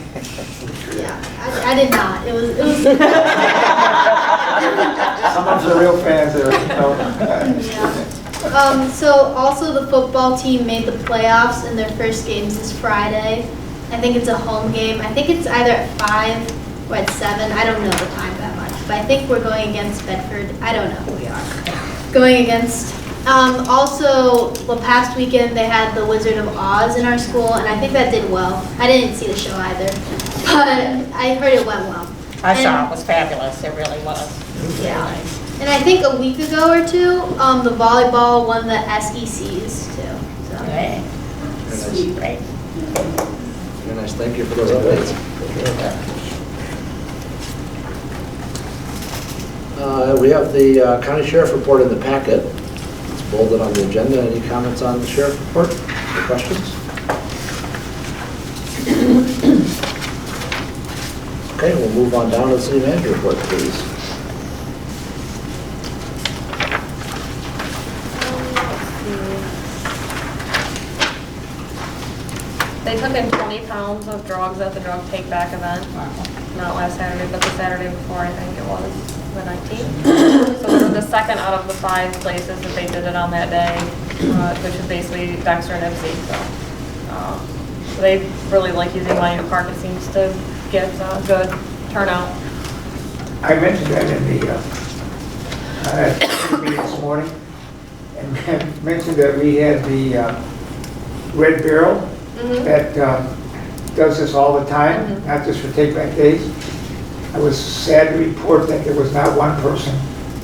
Yeah, I did not. It was. Some of the real fans there. Yeah. So also the football team made the playoffs, and their first game's this Friday. I think it's a home game. I think it's either at 5 or at 7. I don't know the time that much, but I think we're going against Bedford. I don't know who we are. Going against. Also, the past weekend they had the Wizard of Oz in our school, and I think that did well. I didn't see the show either, but I heard it went well. I saw it was fabulous, it really was. Yeah. Very nice. And I think a week ago or two, the volleyball won the SECs too. So. Okay. Sweet, right? Very nice. Thank you for those updates. We have the county sheriff report in the packet. It's bolded on the agenda. Any comments on the sheriff report or questions? Okay, we'll move on down to the city manager report, please. They took in 20 pounds of drugs at the drug take-back event. Not last Saturday, but the Saturday before, I think it was, the 19th. So we were the second out of the 5 places that they did it on that day, which is basically Dexter and MC. So they really like using money in the park. It seems to get good turnout. I mentioned that in the meeting this morning, and mentioned that we had the Red Barrel that does this all the time, not just for take-back days. I was sad to report that there was not one person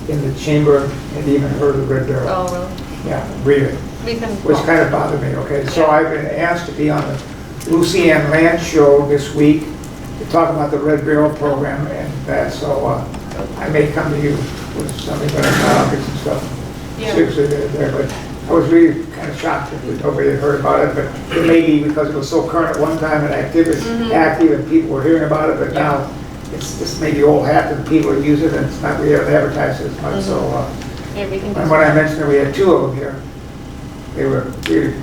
in the chamber had even heard of Red Barrel. Oh, really? Yeah, really. We can. Which kind of bothered me, okay? So I've been asked to be on the Lucy Ann Ranch show this week to talk about the Red Barrel program and that, so I may come to you with something about topics and stuff. Yeah. Seriously, there, but I was really kind of shocked that nobody had heard about it, but it may be because it was so current at one time and active and people were hearing about it, but now it's just maybe old hat and people use it and it's not really advertised as much, so. Yeah, we can And when I mentioned that we had 2 of them here, they were really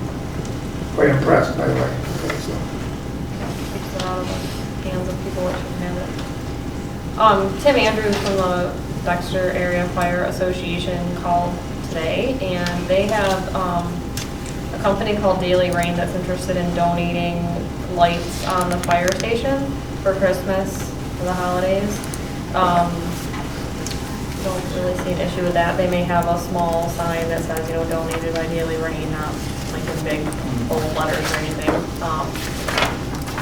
quite impressed, by the way. Okay, so. Takes it out of the hands of people that shouldn't have it. Tim Andrews from the Dexter Area Fire Association called today, and they have a company called Daily Rain that's interested in donating lights on the fire station for Christmas, for the holidays. Don't really see an issue with that. They may have a small sign that says, you know, donated by Daily Rain, not like in big bold letters or anything.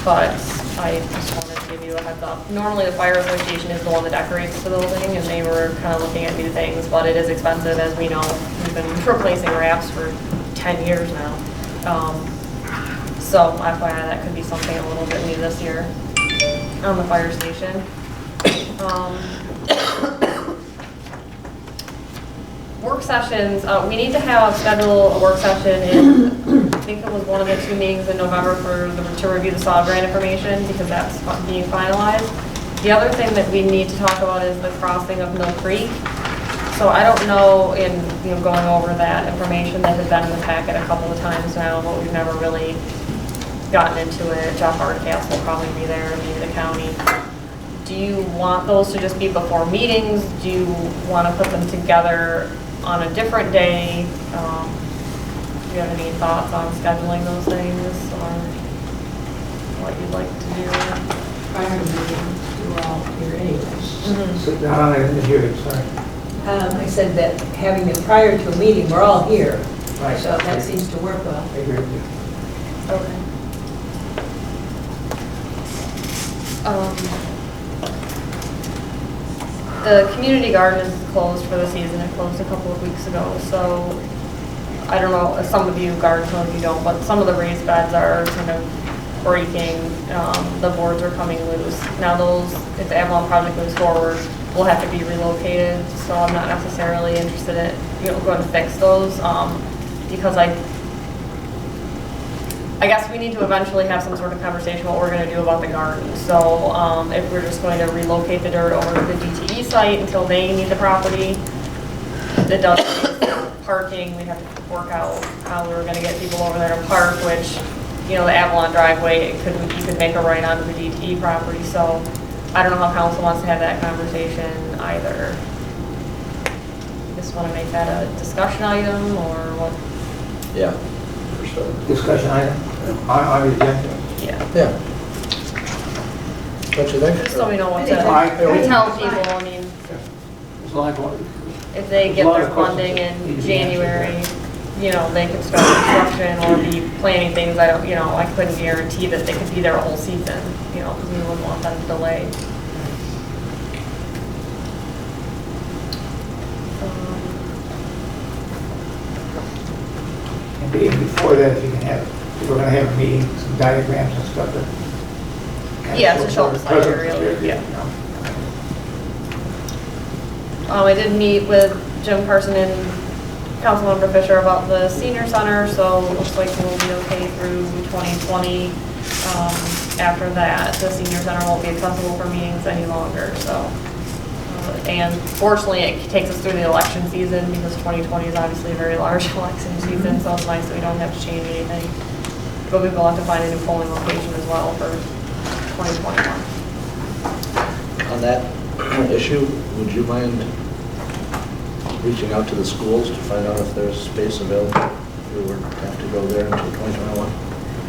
But I just wanted to give you a heads up. Normally the fire association is the one that decorates the building, and they were kind of looking at new things, but it is expensive, as we know. We've been replacing wraps for 10 years now. So FYI, that could be something a little bit new this year on the fire station. Work sessions, we need to schedule a work session in, I think it was one of the 2 meetings in November to review the SAW grant information, because that's being finalized. The other thing that we need to talk about is the crossing of Mill Creek. So I don't know, in going over that information that has been in the packet a couple of times now, but we've never really gotten into it. Jeff Hardcastle will probably be there, maybe the county. Do you want those to just be before meetings? Do you want to put them together on a different day? Do you have any thoughts on scheduling those things, or what you'd like to do? Prior meetings, you're all here anyways. Sit down, I didn't hear you, sorry. I said that having them prior to a meeting, we're all here. Right. So that seems to work well. I agree with you. Okay. The community garden is closed for the season. It closed a couple of weeks ago, so I don't know, some of you garden, some of you don't, but some of the raised beds are kind of breaking. The boards are coming loose. Now those, if the Avalon project moves forward, will have to be relocated, so I'm not necessarily interested in going to fix those, because I guess we need to eventually have some sort of conversation what we're going to do about the garden. So if we're just going to relocate the dirt over to the DTE site until they need the property, it does parking. We have to work out how we're going to get people over there to park, which, the Avalon driveway, you could make a right onto the DTE property. So I don't know how council wants to have that conversation either. Just want to make that a discussion item, or what? Yeah, for sure. Discussion item on the agenda. Yeah. Yeah. What you think? Just so we know what to tell people. I mean, As long as if they get their funding in January, they can start construction or be planning things. I couldn't guarantee that they could be there a whole season, because we wouldn't want them to delay. And before that, if you can have, we're going to have a meeting, some diagrams and stuff that. Yeah, to show the site area. Yeah. I did meet with Jim Carson and Councilmember Fisher about the senior center, so it looks like we'll be okay through 2020. After that, the senior center won't be accessible for meetings any longer, so. And fortunately, it takes us through the election season, because 2020 is obviously a very large election season, so it's nice that we don't have to change anything. But we will have to find a new polling location as well for 2021. On that issue, would you mind reaching out to the schools to find out if there's space available? If we were to have to go there until 2021?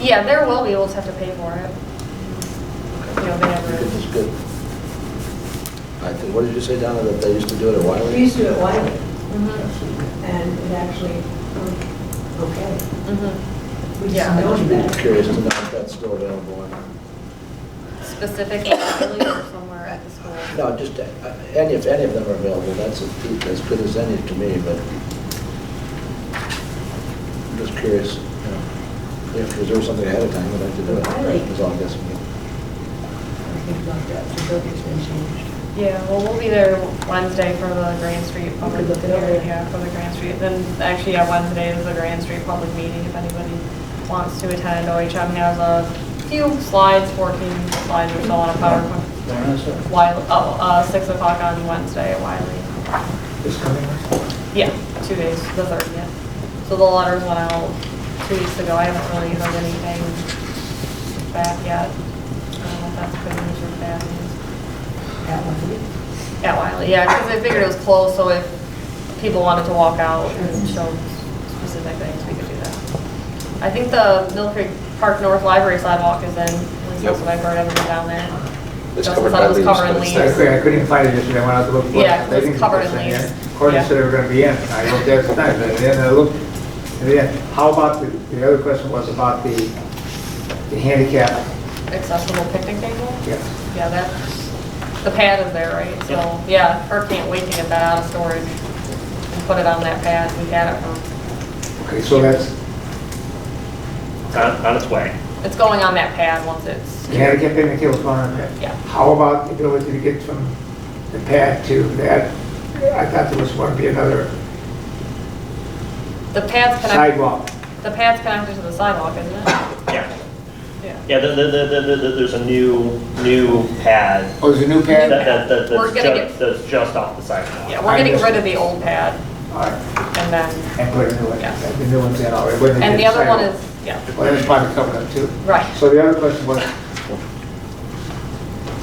Yeah, there will be. We'll just have to pay for it. They never. That's good. I think, what did you say, Donna, that they used to do it at Wiley? We used to do it at Wiley. And it actually worked okay. We just known that. I'm curious to know if that's still available or not. Specifically at Wiley or somewhere at the school? No, just if any of them are available, that's as good as any to me, but I'm just curious, we have to reserve something ahead of time, we'd like to do it. Really? Is all I guess. I think about that, the building's been changed. Yeah, well, we'll be there Wednesday for the Grand Street public could look it over. hearing, yeah, for the Grand Street. Then, actually, yeah, Wednesday is the Grand Street public meeting, if anybody wants to attend. OHM has a few slides, 14 slides or so on a PowerPoint. When is it? Wiley, 6 o'clock on Wednesday at Wiley. This coming Wednesday? Yeah, 2 days, the 30th. So the letters went out 2 weeks ago. I haven't really heard anything back yet. I don't know if that's good news or bad news. At Wiley, yeah, because I figured it was closed, so if people wanted to walk out and show specific things, we could do that. I think the Mill Creek Park North Library sidewalk is in, at least that's what I've heard, everything down there. It's Justin covered said by it was leaves, covered in but it's leaves. I couldn't even find it yesterday, I went out to look for it. Yeah, They it's didn't covered put in this leaves. Gordon Yeah. said they were gonna be in, I looked there tonight, but then I looked, and then, how about, the other question was about the handicap? Accessible picnic table? Yes. Yeah, the pad is there, right? So, yeah, her can't wait to get that out of storage and put it on that pad. We've had it for, Okay, so that's, On its way. it's going on that pad once it's, the handicap picnic table's going on there? Yeah. How about the ability to get from the pad to that? I thought there was going to be another the pad's connected, sidewalk. the pad's connected to the sidewalk, isn't it? Yeah. Yeah. Yeah, there's a new pad Oh, there's a new pad? We're gonna that's just off the sidewalk. Yeah, we're getting rid of the old pad All right, and then, and put a new one, Yeah. the new one's in already. When they and did the other one sidewalk. is, yeah, Well, that's part of the covenant too. right. So the other question was,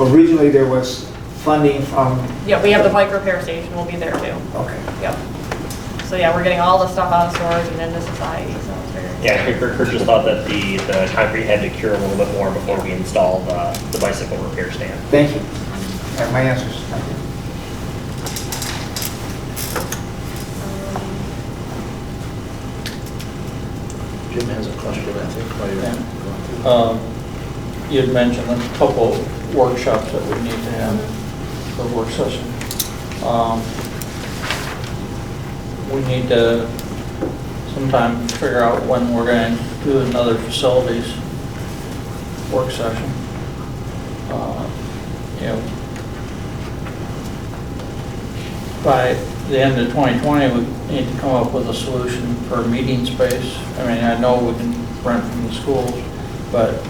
originally there was funding from, Yeah, we have the bike repair station, we'll be there too. okay. Yep. So yeah, we're getting all the stuff out of storage and into society, so it's very. Yeah, Kurt just thought that the concrete had to cure a little bit more before we installed the bicycle repair stand. Thank you. I have my answers. Thank you. Jim has a question, I think, while you're going through. You had mentioned a couple workshops that we need to have for work session. We need to sometime figure out when we're going to do another facilities work session. You know, by the end of 2020, we need to come up with a solution for meeting space. I mean, I know we can rent from the schools, but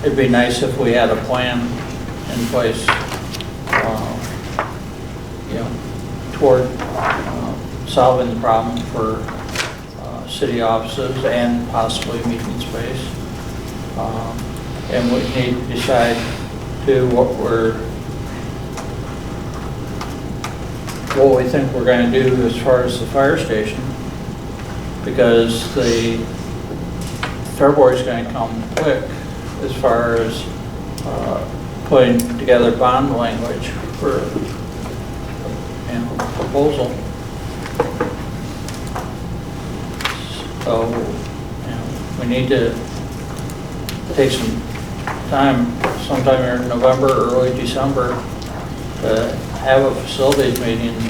it'd be nice if we had a plan in place, you know, toward solving the problem for city offices and possibly meeting space. And we need to decide too what we think we're going to do as far as the fire station, because the February's going to come quick as far as putting together bond language for proposal. So, you know, we need to take some time, sometime in November, early December, to have a facilities meeting and,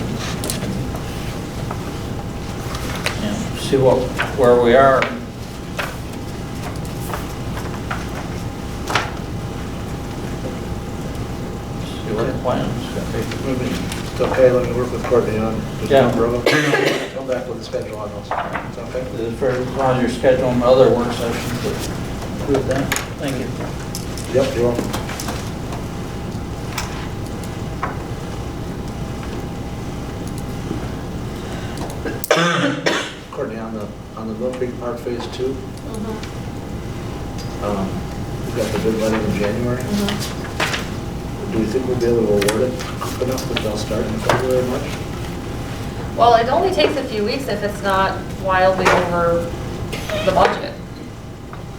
you know, see where we are. See what the plan is going to be. It's okay, let me work with Courtney on the Yeah. number of them. Come back with a schedule on those. It's okay? As long as you're scheduling other work sessions, but do that. Thank you. Yep, you're welcome. Courtney, on the Mill Creek Park Phase 2, we've got the bid letting in January. Do you think we'll be able to award it quick enough that they'll start in February or March? Well, it only takes a few weeks if it's not wildly over the budget.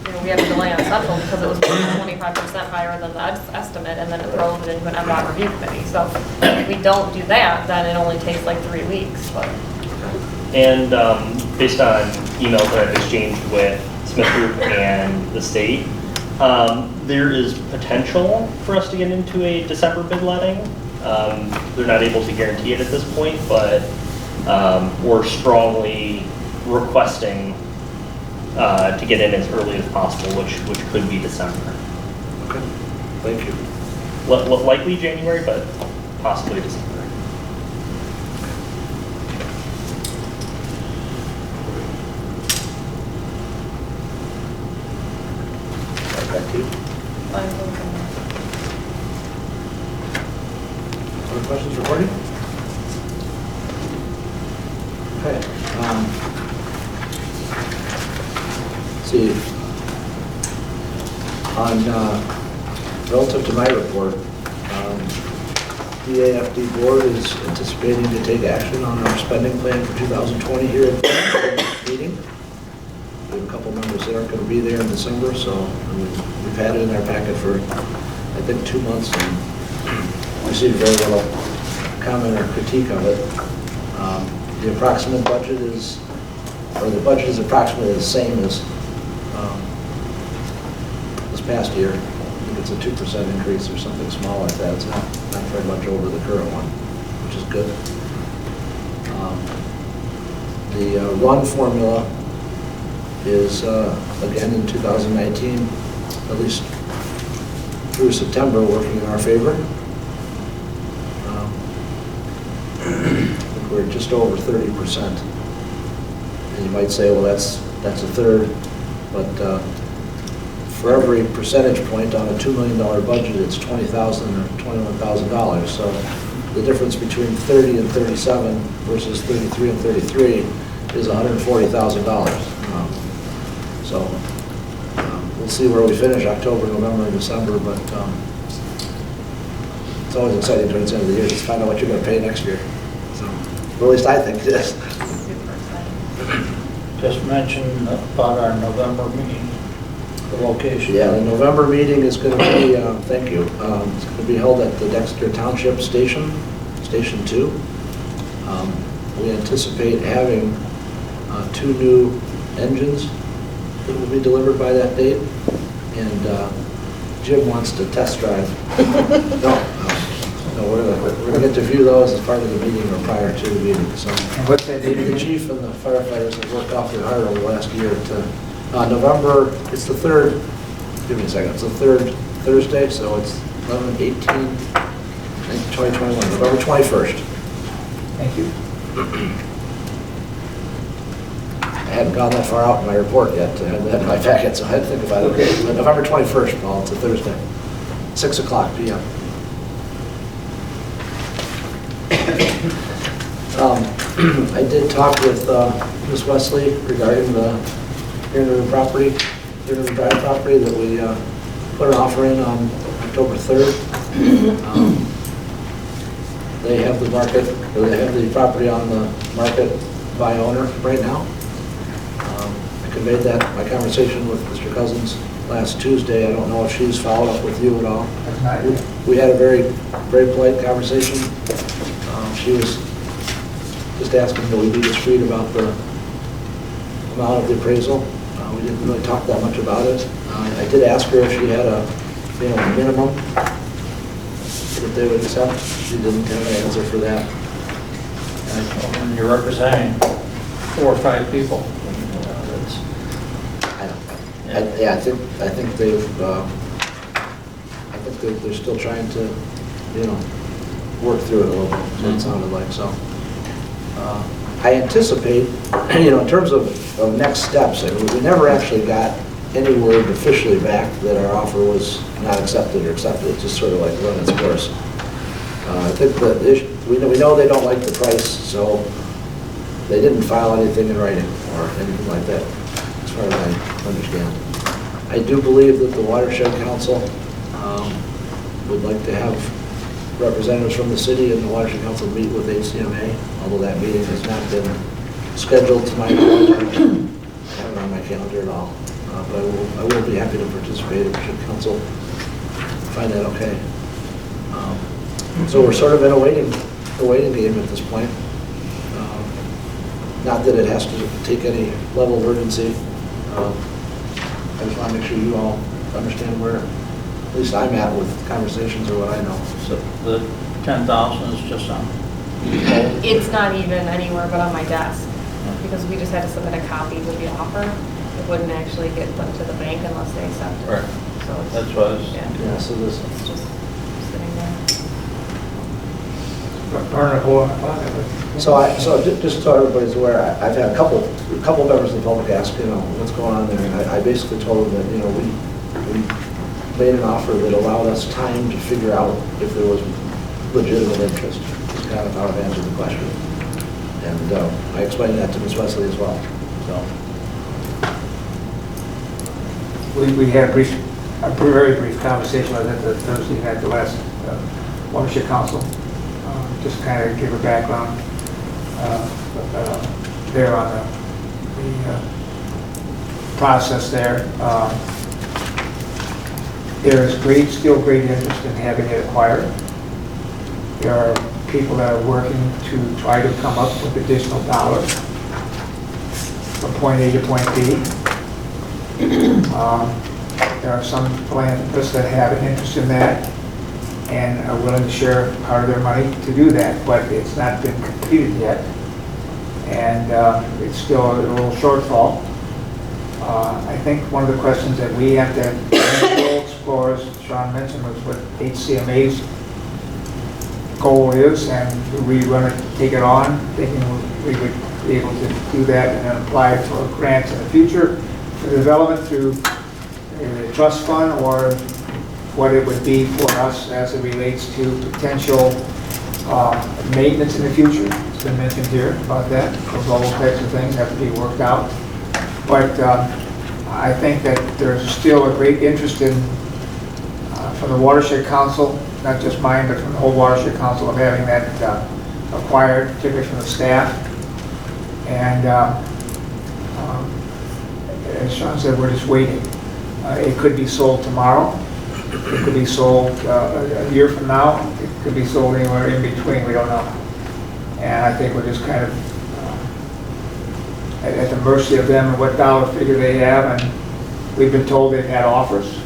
You know, we had a delay on Central because it was 25% higher than the estimate, and then it throws it into an MDOT review committee. So if we don't do that, then it only takes like 3 weeks, but. And based on emails that I've exchanged with Smith Group and the state, there is potential for us to get into a December bid letting. They're not able to guarantee it at this point, but we're strongly requesting to get in as early as possible, which could be December. Okay, thank you. Likely January, but possibly December. Back to you. Other questions for Courtney? Okay. Let's see. On, relative to my report, the AFD board is anticipating to take action on our spending plan for 2020 here at the meeting. We have a couple members that aren't going to be there in December, so we've had it in our packet for, I think, 2 months, and received very little comment or critique of it. The approximate budget is, or the budget is approximately the same as this past year. I think it's a 2% increase or something small like that. It's not very much over the current one, which is good. The run formula is, again, in 2019, at least through September, working in our favor. I think we're just over 30%. And you might say, well, that's a third, but for every percentage point on a $2 million budget, it's $20,000 or $21,000. So the difference between 30 and 37 versus 33 and 33 is $140,000. So we'll see where we finish October, November, and December, but it's always exciting towards the end of the year to find out what you're going to pay next year. So, or at least I think it is. Just mention about our November meeting, the location. Yeah, the November meeting is going to be, thank you, it's going to be held at the Dexter Township Station, Station 2. We anticipate having 2 new engines that will be delivered by that date, and Jim wants to test drive. No, we're going to get to view those as part of the meeting or prior to the meeting. So, And what's that date the again? chief and the firefighters have worked awfully hard over the last year to, November, it's the third, give me a second, it's the third Thursday, so it's 11/18/2021, November 21st. Thank you. I hadn't gone that far out in my report yet to have that in my packet, so I had to think about it. Okay. But November 21st, Paul, it's a Thursday, 6 o'clock p.m. I did talk with Ms. Wesley regarding the River property, River Drive property that we put an offer in on October 3rd. They have the market, or they have the property on the market by owner right now. I conveyed that, my conversation with Mr. Cousins last Tuesday. I don't know if she's followed up with you at all. That's not it. We had a very, very polite conversation. She was just asking that we be discreet about the amount of the appraisal. We didn't really talk that much about it. I did ask her if she had a, minimum that they would accept. She didn't have an answer for that. And you're representing 4 or 5 people. I think they've, I think they're still trying to, work through it a little bit, so it sounded like, so. I anticipate, in terms of next steps, we never actually got any word officially back that our offer was not accepted or accepted. It's just sort of like run its course. I think that we know they don't like the price, so they didn't file anything in writing or anything like that, as far as I understand. I do believe that the Watershed Council would like to have representatives from the city and the Watershed Council meet with HCMA, although that meeting has not been scheduled to my knowledge. I have it on my calendar at all. But I will be happy to participate if the council find that okay. So we're sort of in a waiting game at this point. Not that it has to take any level of urgency. I just want to make sure you all understand where, at least I'm at with conversations or what I know. So the 10,000 is just on. It's not even anywhere but on my desk, because we just had to submit a copy with the offer, with wouldn't actually get put into the bank unless they accept it. Right. So it's, That's what I was, yeah, Yeah, so this, it's just sitting there. Burn a hole in the pocket, but- so just so everybody's aware, I've had a couple members of the public ask, what's going on there, and I basically told them that, we made an offer that allowed us time to figure out if there was legitimate interest. It's kind of how I've answered the question. And I explained that to Ms. Wesley as well, so. We had a very brief conversation with it Thursday at the last Watershed Council. Just kind of give a background there on the process there. There is still great interest in having it acquired. There are people that are working to try to come up with additional dollars from point A to point B. There are some philanthropists that have an interest in that and are willing to share part of their money to do that, but it's not been completed yet. And it's still a little shortfall. I think one of the questions that we have to explore, as Sean mentioned, was what HCMA's goal is, and do we want to take it on, thinking we would be able to do that and then apply for grants in the future for development through a trust fund, or what it would be for us as it relates to potential maintenance in the future. It's been mentioned here about that, because all those types of things have to be worked out. But I think that there's still a great interest in, from the Watershed Council, not just mine, but from the whole Watershed Council, of having that acquired, particularly from the staff. And as Sean said, we're just waiting. It could be sold tomorrow. It could be sold a year from now. It could be sold anywhere in between. We don't know. And I think we're just kind of at the mercy of them and what dollar figure they have. And we've been told they've had offers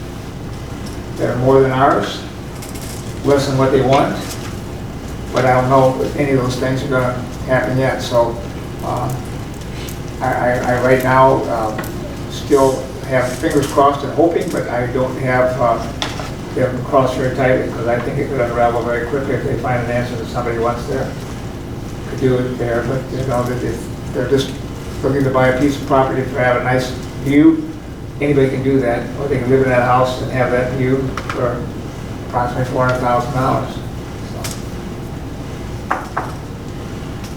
that are more than ours, less than what they want. But I don't know if any of those things are going to happen yet. So I right now still have fingers crossed and hoping, but I don't have them crossed very tightly, because I think it could unravel very quickly if they find an answer that somebody wants there. Could do it there, but they're just looking to buy a piece of property to have a nice view. Anybody can do that, or they can live in that house and have that view for approximately $400,000.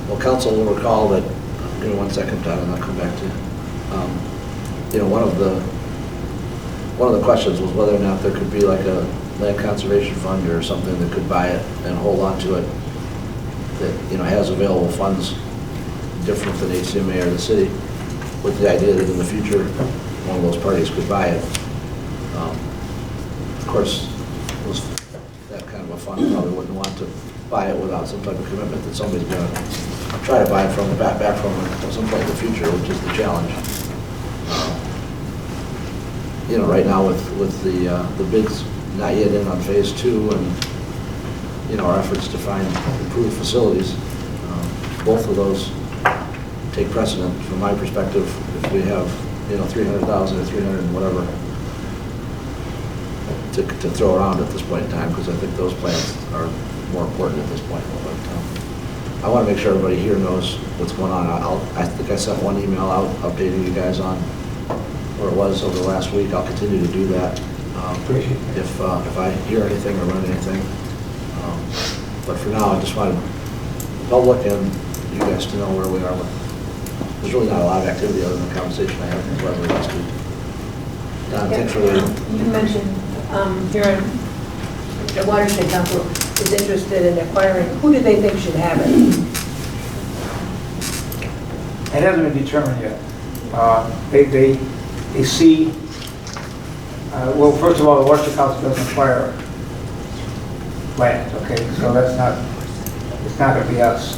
Well, council will recall that, give me 1 second, Todd, and I'll come back to you. One of the questions was whether or not there could be like a land conservation fund or something that could buy it and hold on to it, that, has available funds different than HCMA or the city, with the idea that in the future, one of those parties could buy it. Of course, that kind of a fund probably wouldn't want to buy it without some type of commitment that somebody's going to try to buy it from, back from at some point in the future, which is the challenge. Right now with the bids not yet in on phase 2 and, our efforts to find improved facilities, both of those take precedent from my perspective. If we have, 300,000 or 300 and whatever to throw around at this point in time, because I think those plans are more important at this point. But I want to make sure everybody here knows what's going on. I think I sent one email out updating you guys on where it was over the last week. I'll continue to do that if I hear anything or run anything. But for now, I just wanted the public and you guys to know where we are with. There's really not a lot of activity other than the conversation I had with Leslie last week. Don, thanks for the... You mentioned here in the Watershed Council is interested in acquiring. Who do they think should have it? It hasn't been determined yet. They see, well, first of all, the Watershed Council doesn't acquire land, okay? So it's not going to be us.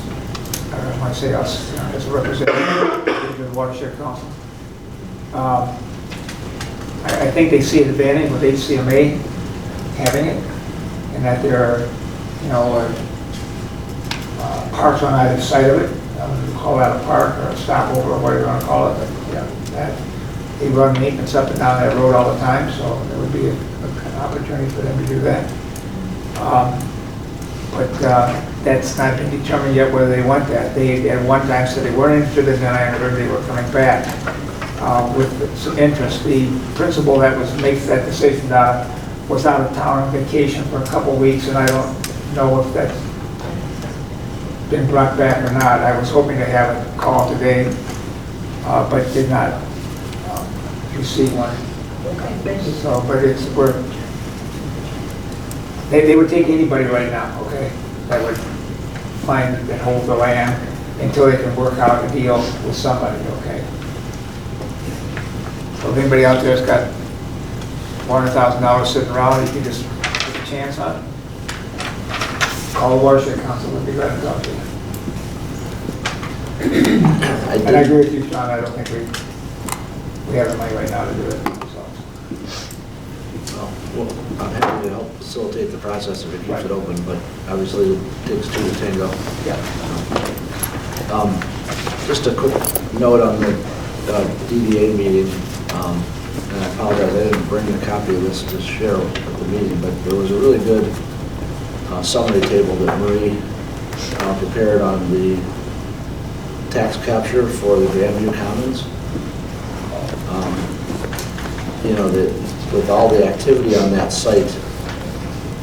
I want to say us as a representative of the Watershed Council. I think they see an advantage with HCMA having it, and that there are, parks on either side of it. You call that a park or a stopover or whatever you want to call it, but yeah, that. they run maintenance up and down that road all the time, so there would be an opportunity for them to do that. But that's not been determined yet whether they want that. They at one time said they weren't interested, and then I heard they were coming back with some interest. The principal that makes that decision was out of town on vacation for a couple of weeks, and I don't know if that's been brought back or not. I was hoping to have a call today, but did not receive one. So, but they would take anybody right now, okay, that would find and hold the land until they can work out a deal with somebody, okay? So if anybody out there's got $100,000 sitting around, you can just take a chance on it. Call the Watershed Council, would be glad to talk to you. And I agree with you, Sean, I don't think we have the money right now to do it. Well, I'm happy to help facilitate the process if it keeps it open, but obviously it takes two to tango. Yeah. Just a quick note on the DDA meeting, and I apologize, I didn't bring a copy of this to share at the meeting, but there was a really good summary table that Marie prepared on the tax capture for the Grandview Commons. You know, with all the activity on that site,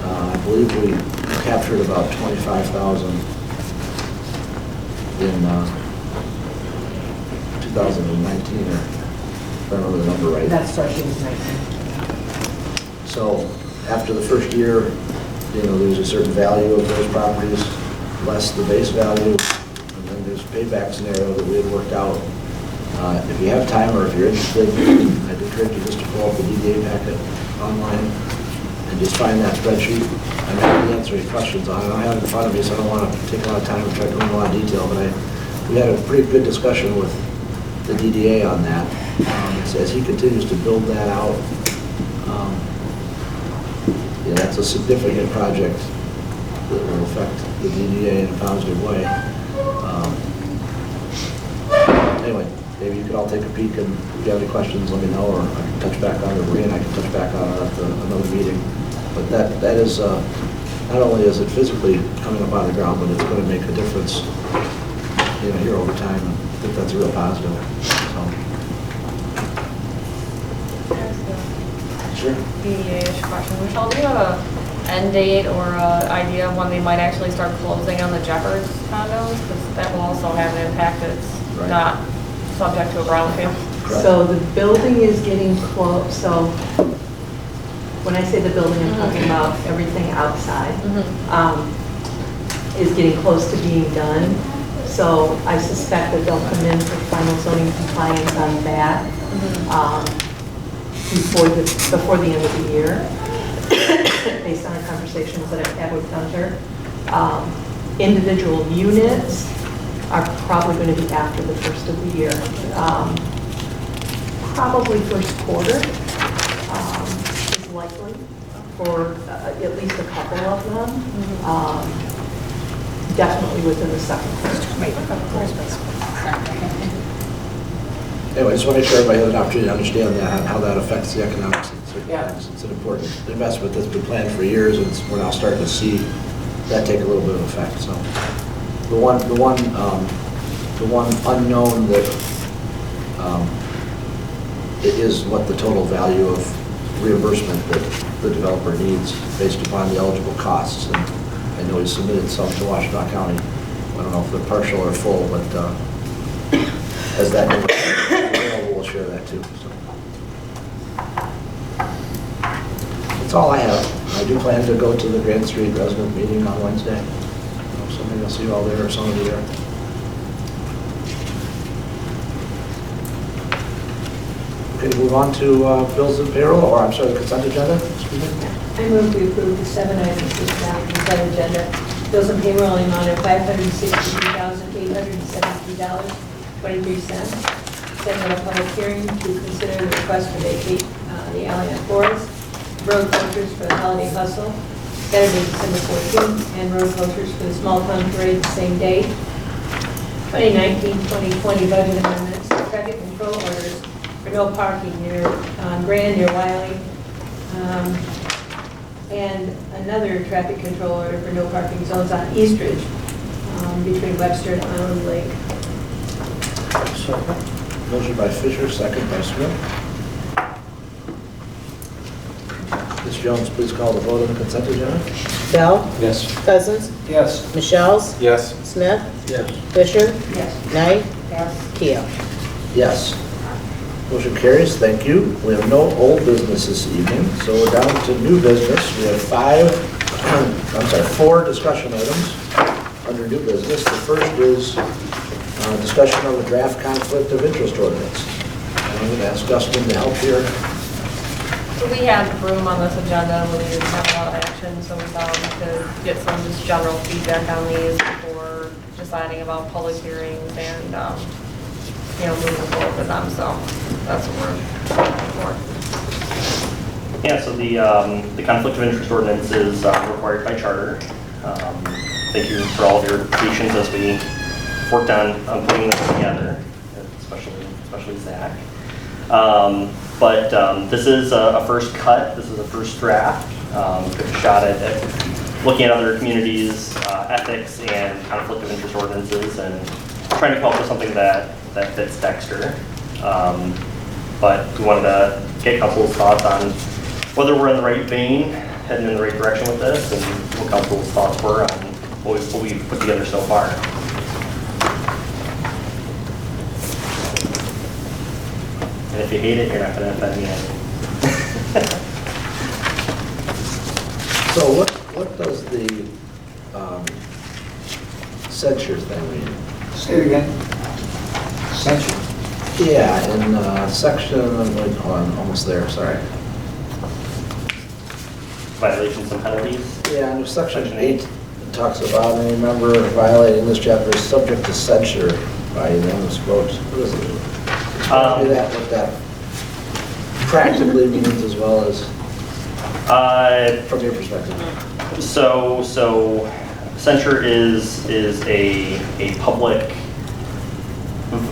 I believe we captured about 25,000 in 2019, or if I remember the number right. That's what she was 19. So after the first year, you know, there's a certain value of those properties, less the base value, and then there's a payback scenario that we had worked out. If you have time or if you're interested, I'd encourage you just to pull up the DDA packet online and just find that spreadsheet. I'm happy to answer any questions on it. I have it in front of me, so I don't want to take a lot of time and try to go into a lot of detail, but we had a pretty good discussion with the DDA on that. As he continues to build that out, yeah, that's a significant project that will affect the DDA in a positive way. Anyway, maybe you could all take a peek, and if you have any questions, let me know, or I can touch back on it, or Maria and I can touch back on it at another meeting. But that is, not only is it physically coming up out of the ground, but it's going to make a difference, you know, here over time, and I think that's a real positive. Sure. DDA-ish question. Michelle, do you have a end date or a idea of when they might actually start closing on the Jeffers condos? Because that will also have an impact that's not subject to a brownfield. So the building is getting close, so when I say the building, I'm talking about everything outside, is getting close to being done. So I suspect that they'll come in for final zoning compliance on that before the end of the year, based on our conversations that I've had with Gunter. Individual units are probably going to be after the first of the year. Probably first quarter is likely for at least a couple of them. Definitely within the second quarter. Anyway, I just want to make sure everybody has an opportunity to understand that, how that affects the economics. It's an important investment that's been planned for years, and we're now starting to see that take a little bit of effect. So the one unknown that it is what the total value of reimbursement that the developer needs based upon the eligible costs. And I know he submitted some to Washtenaw County. I don't know if they're partial or full, but as that number is available, we'll share that too. So that's all I have. I do plan to go to the Grand Street resident meeting on Wednesday. So maybe I'll see you all there, or some of you there. Okay, move on to bills and payroll, or I'm sorry, the consent agenda. Excuse me. I move we approve the 7 items listed on the consent agenda. Bills and payroll in the amount of $563,873.23. Setting a public hearing to consider the request to vacate the Alliant Forest, road closures for the holiday hustle, Saturday, December 14th, and road closures for the small town parade the same day. 2019-2020 budget amendments, traffic control orders for no parking near Grand, near Wiley. And another traffic control order for no parking zones on Eastridge between Webster and Island Lake. Second. Motion by Fisher, second by Smith. Ms. Jones, please call the vote on the consent agenda. Bell? Yes. Cousins? Yes. Michelle's? Yes. Smith? Yes. Fisher? Yes. Knight? Yes. Keel? Yes. Motion carries, thank you. We have no old business this evening, so we're down to new business. We have four discussion items under new business. The first is discussion of the draft conflict of interest ordinance. I'm going to ask Dustin to help here. So we had room on this agenda, we didn't have a lot of action, so we thought we could get some just general feedback on these before deciding about public hearings and, moving forward with them, so that's what we're looking for. Yeah, so the conflict of interest ordinance is required by charter. Thank you for all of your patience as we worked on putting this together, especially Zach. But this is a first cut, this is a first draft. Took a shot at looking at other communities' ethics and conflict of interest ordinances and trying to come up with something that fits Dexter. But we wanted to get council's thoughts on whether we're in the right vein, heading in the right direction with this, and what council's thoughts were on what we've put together so far. And if you hate it, you're not going to offend me. So what does the censure thing mean? Say it again. Censure. Yeah, in section, hold on, almost there, sorry. Violations and penalties. Yeah, under section 8, it talks about any member violating this chapter is subject to censure by unanimous vote. What is it? Explain what that practically means as well as from your perspective. So censure is a public.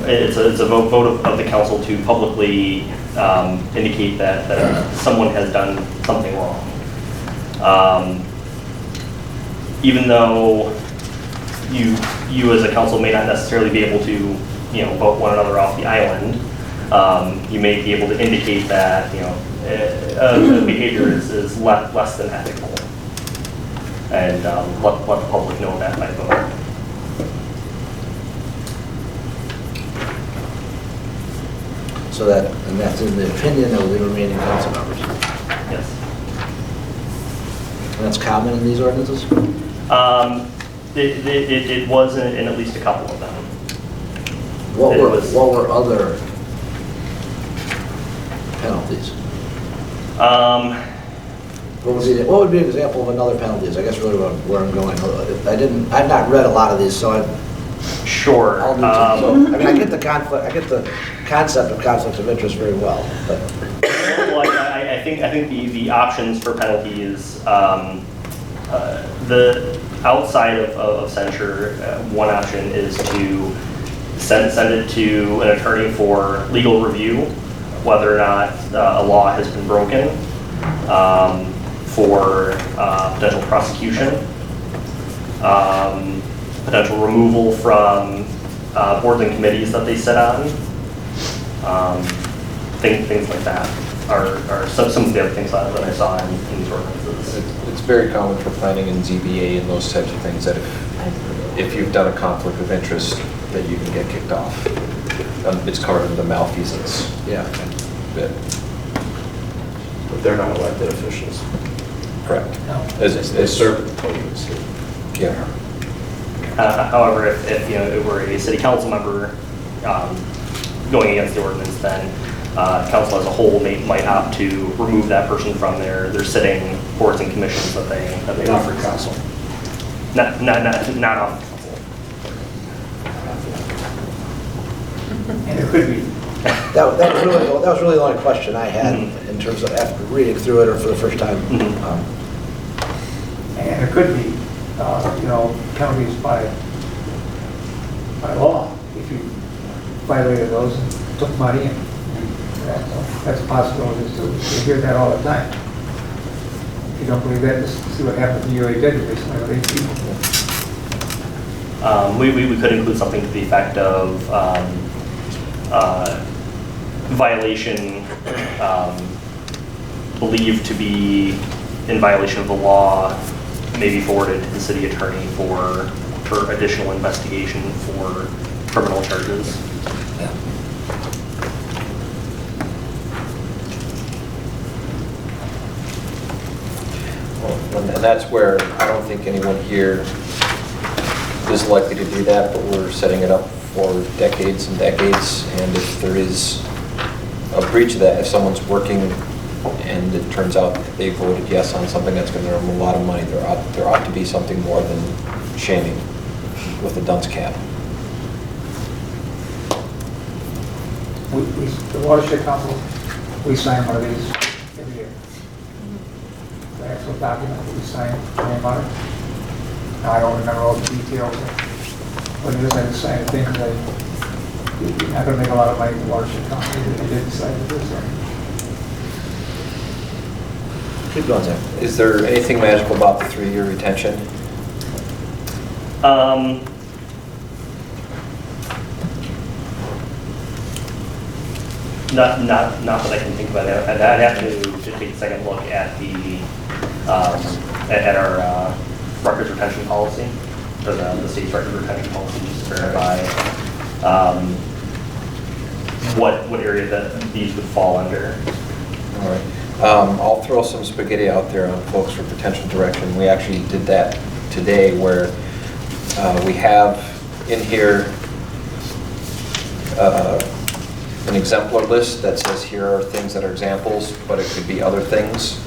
It's a vote of the council to publicly indicate that someone has done something wrong. Even though you as a council may not necessarily be able to vote one another off the island, you may be able to indicate that the behavior is less than ethical, and let the public know that by vote. So that's in the opinion of the remaining council members. Yes. And that's common in these ordinances? It was in at least a couple of them. What were other penalties? What would be an example of another penalties? I guess really where I'm going. I've not read a lot of these, so Sure. I get the conflict. I get the concept of conflict of interest very well. But well, I think the options for penalties, the outside of censure, one option is to send it to an attorney for legal review, whether or not a law has been broken, for potential prosecution, potential removal from boards and committees that they sit on, things like that are some of the other things that I saw in these ordinances. It's very common for planning and ZBA and those types of things that if you've done a conflict of interest, that you can get kicked off. It's covered in the malfeasance. Yeah. Bit. But they're not elected officials. Correct. No. They serve the public. Yeah. However, if it were a city council member going against the ordinance, then council as a whole might opt to remove that person from their sitting boards and commissions that they Not offer for council. Not on council. And it could be. that was really the only question I had in terms of after reading through it or for the first time. And it could be, penalties by law. If you violated those and took money and that, so that's a possibility too. We hear that all the time. If you don't believe that, just see what happened to UAW recently with 8 people. We could include something to the effect of violation believed to be in violation of the law may be forwarded to the city attorney for additional investigation for criminal charges. And that's where I don't think anyone here is likely to do that, but we're setting it up for decades and decades. And if there is a breach of that, if someone's working and it turns out that they voted yes on something that's going to earn them a lot of money, there ought to be something more than shaming with a dunce cap. The Watershed Council, we sign one of these every year. The actual document that we sign, name on it. Now, I don't remember all the details of what it is. I just signed a thing because you're not going to make a lot of money at the Watershed Council. They did decide to do so. Keep going, Zach. Is there anything magical about the 3-year retention? Not that I can think about it. I'd have to take a second look at the at our records retention policy, or the state's records retention policy, just to verify what area that these would fall under. All right. I'll throw some spaghetti out there on folks for potential direction. We actually did that today, where we have in here an exemplar list that says here are things that are examples, but it could be other things.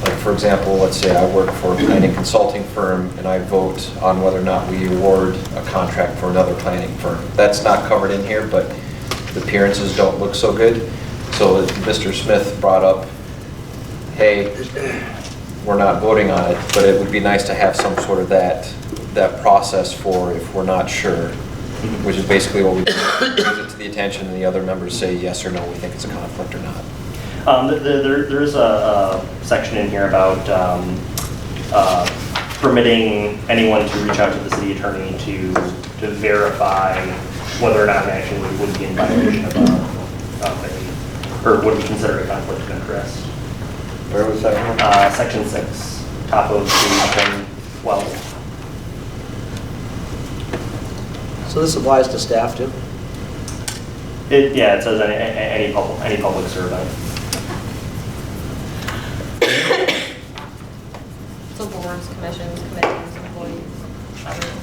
Like, for example, let's say I work for a planning consulting firm and I vote on whether or not we award a contract for another planning firm. That's not covered in here, but the appearances don't look so good. So Mr. Smith brought up, hey, we're not voting on it, but it would be nice to have some sort of that process for if we're not sure, which is basically what we do. Bring it to the attention and the other members say yes or no, we think it's a conflict or not. There is a section in here about permitting anyone to reach out to the city attorney to verify whether or not an action would be in violation of or would be considered a conflict of interest. Where was that one? Section 6, top of page 12. So this applies to staff too? Yeah, it says any public servant. So boards, commissions, committees, employees, everyone.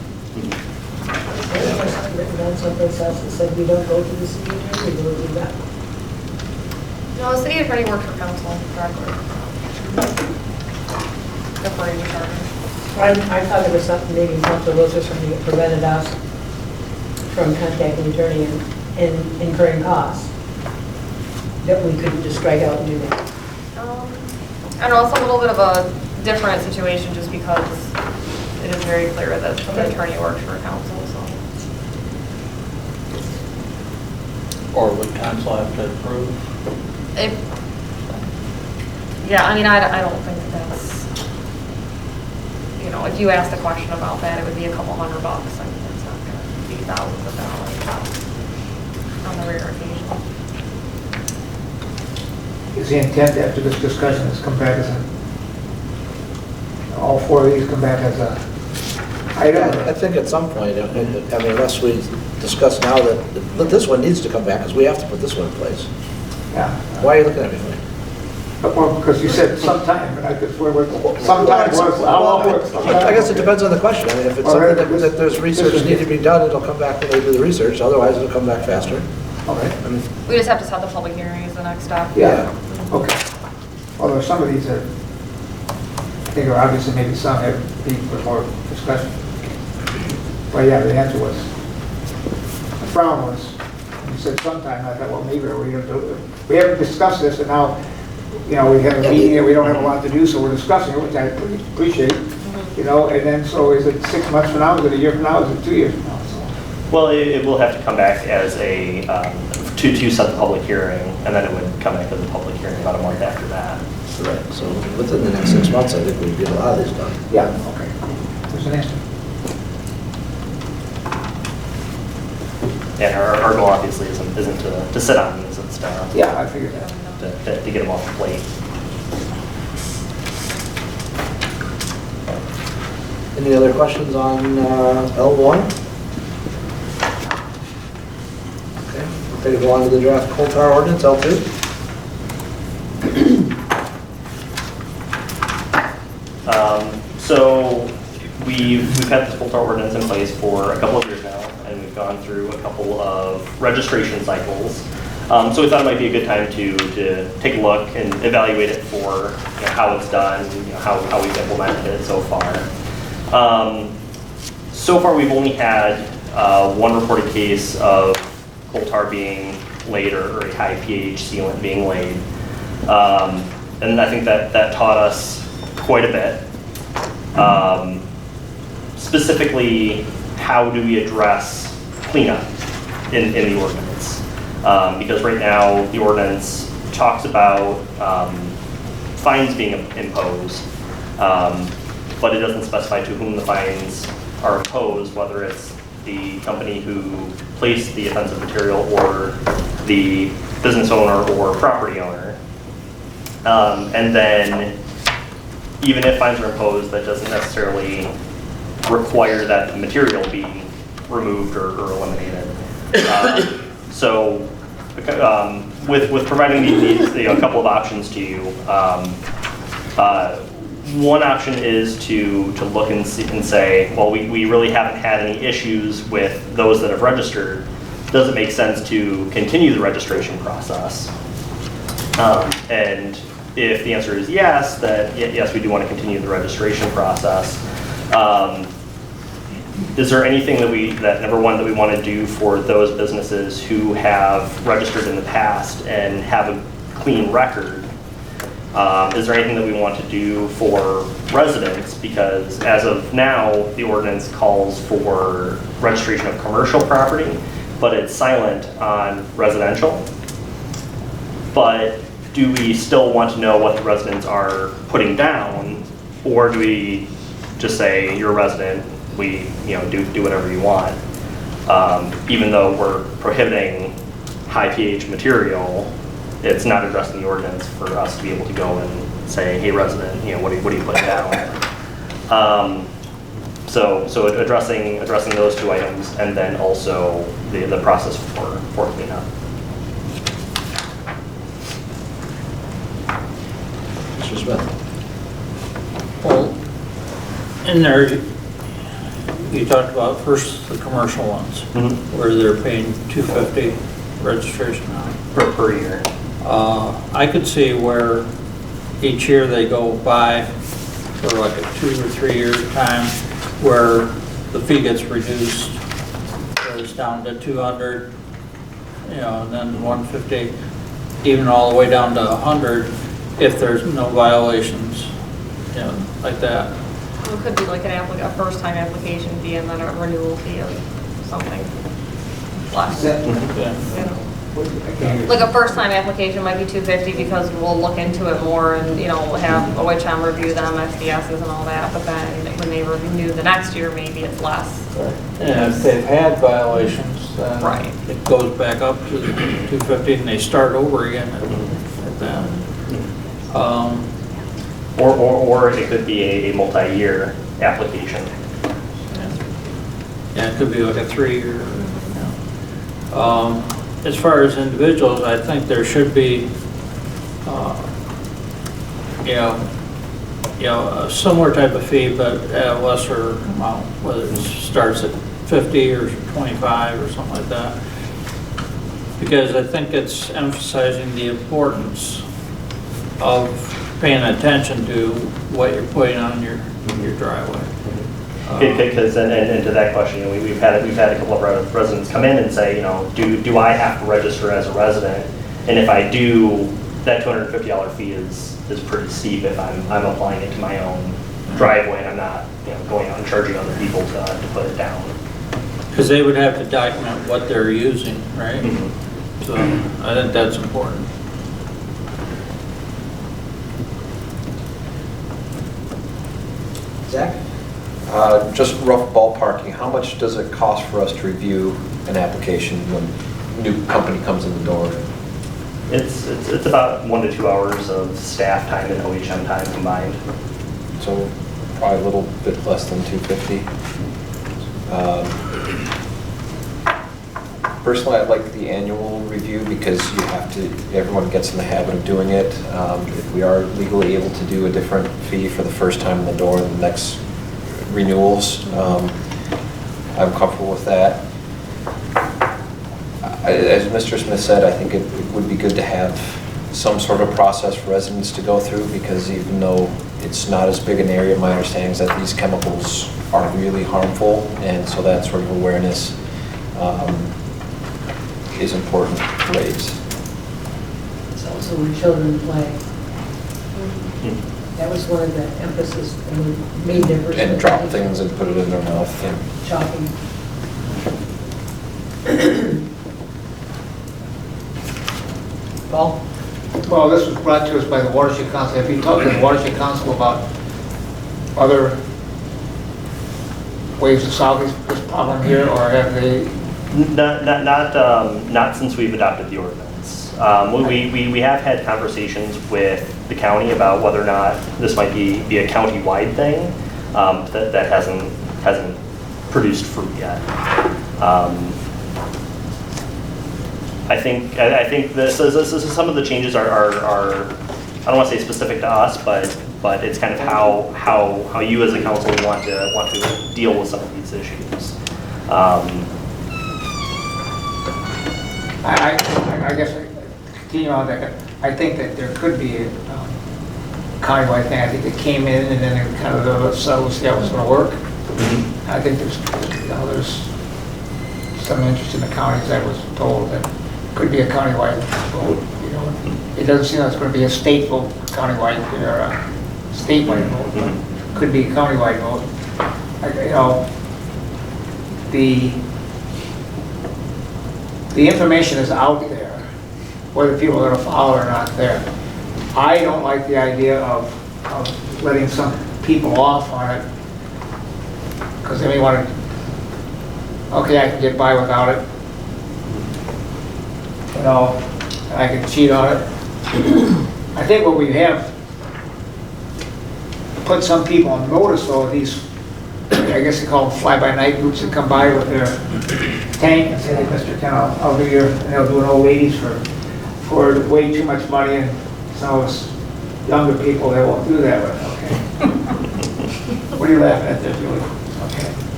Written down someplace else that said we don't go to the city attorney, we will do that. No, the city attorney works for council directly. Before you charge. I thought there was something, maybe council rules or something that prevented us from contacting the attorney and incurring costs, that we couldn't just strike out and do that. I don't know, it's a little bit of a different situation just because it is very clear that the attorney works for council, so. Or would council have to approve? Yeah, I mean, I don't think that's, you know, if you asked a question about that, it would be a couple $100. I mean, it's not going to be thousands of dollars on the rare occasion. Is the intent after this discussion is come back as all 4 of these come back as a item? I think at some point, I mean, unless we discuss now that this one needs to come back, because we have to put this one in place. Yeah. Why are you looking at me funny? Well, because you said sometime, but I guess sometime was, how long was? I guess it depends on the question. I mean, if it's something that there's research need to be done, it'll come back when they do the research. Otherwise, it'll come back faster. Okay. I mean, We just have to set the public hearing as the next step. Yeah, okay. Although some of these are, I think are obviously maybe some have need for more discussion. Well, yeah, the answer was, the frown was, you said sometime, I thought, well, maybe we're going to do it. We haven't discussed this, and now, you know, we have a meeting and we don't have a lot to do, so we're discussing it, which I appreciate, you know, and then, so is it 6 months from now, is it a year from now, is it 2 years from now? So. Well, it will have to come back as a, to set the public hearing, and then it would come back to the public hearing about a month after that. Right, so within the next 6 months, I think we can get a lot of these done. Yeah, okay. What's the next one? And our goal obviously isn't to sit on these, it's Yeah, I figured that. to get them off the plate. Any other questions on L1? Okay, we'll take it on to the draft coal tar ordinance, L2. So we've had this coal tar ordinance in place for a couple of years now, and we've gone through a couple of registration cycles. So we thought it might be a good time to take a look and evaluate it for how it's done, how we've implemented it so far. So far, we've only had one reported case of coal tar being laid or a high pH sealant being laid. And I think that taught us quite a bit. Specifically, how do we address cleanup in the ordinance? Because right now, the ordinance talks about fines being imposed, but it doesn't specify to whom the fines are imposed, whether it's the company who placed the offensive material or the business owner or property owner. And then, even if fines are imposed, that doesn't necessarily require that the material be removed or eliminated. So, with providing these a couple of options to you, one option is to look and say, well, we really haven't had any issues with those that have registered. Does it make sense to continue the registration process? And if the answer is yes, that yes, we do want to continue the registration process. Is there anything that number one, that we want to do for those businesses who have registered in the past and have a clean record? Is there anything that we want to do for residents? Because as of now, the ordinance calls for registration of commercial property, but it's silent on residential. But do we still want to know what the residents are putting down, or do we just say, you're a resident, we do whatever you want? Even though we're prohibiting high pH material, it's not addressed in the ordinance for us to be able to go and say, hey, resident, what are you putting down? So addressing those two items, and then also the process for cleanup. Mr. Smith? Well, in there, you talked about first the commercial ones, where they're paying $250 registration on per year. I could see where each year they go by for like a 2 or 3 year time, where the fee gets reduced, goes down to 200, and then 150, even all the way down to 100 if there's no violations, like that. It could be like a first-time application fee and then a renewal fee of something less. Like a first-time application might be $250 because we'll look into it more and, have OHM review them, XDSs and all that, but then when they renew the next year, maybe it's less. And if they've had violations, then it goes back up to $250 and they start over again at that. Or it could be a multi-year application. Yeah, it could be like a 3-year. As far as individuals, I think there should be, a similar type of fee, but at a lesser amount, whether it starts at 50 or 25 or something like that. Because I think it's emphasizing the importance of paying attention to what you're putting on your driveway. Because and to that question, we've had a couple of residents come in and say, do I have to register as a resident? And if I do, that $250 fee is pretty steep if I'm applying it to my own driveway and I'm not going out and charging other people to put it down. Because they would have to document what they're using, right? So I think that's important. Zach? Just rough ballparking, how much does it cost for us to review an application when a new company comes in the door? It's about 1 to 2 hours of staff time and OHM time combined. So probably a little bit less than 250. Personally, I'd like the annual review because you have to, everyone gets in the habit of doing it. If we are legally able to do a different fee for the first time in the door and the next renewals, I'm comfortable with that. As Mr. Smith said, I think it would be good to have some sort of process for residents to go through, because even though it's not as big an area, my understanding is that these chemicals are really harmful, and so that sort of awareness is important to raise. It's also where children play. That was one of the emphasis, and we made their first. And drop things and put it in their mouth. And Chopping. Paul? Well, this was brought to us by the Watershed Council. Have you talked to the Watershed Council about other ways to solve this problem here, or have they? Not since we've adopted the ordinance. We have had conversations with the county about whether or not this might be a county-wide thing that hasn't produced fruit yet. I think some of the changes are I don't want to say specific to us, but it's kind of how you as a council want to deal with some of these issues. I guess, continue on that, I think that there could be a countywide thing. I think it came in and then it kind of settled, see how it was going to work. I think there's some interest in the counties. I was told that could be a countywide vote. It doesn't seem like it's going to be a state vote, countywide, or a statewide vote, but could be a countywide vote. The information is out there, whether people are going to follow or not there. I don't like the idea of letting some people off on it, because they may want to, okay, I can get by without it. I can cheat on it. I think what we have put some people on notice, though, these, I guess they call them fly-by-night groups that come by with their tank and say, hey, Mr. Ken, I'll do your, and they'll do an old ladies for way too much money, and some of us younger people, they won't do that, but okay. What are you laughing at there, Julie?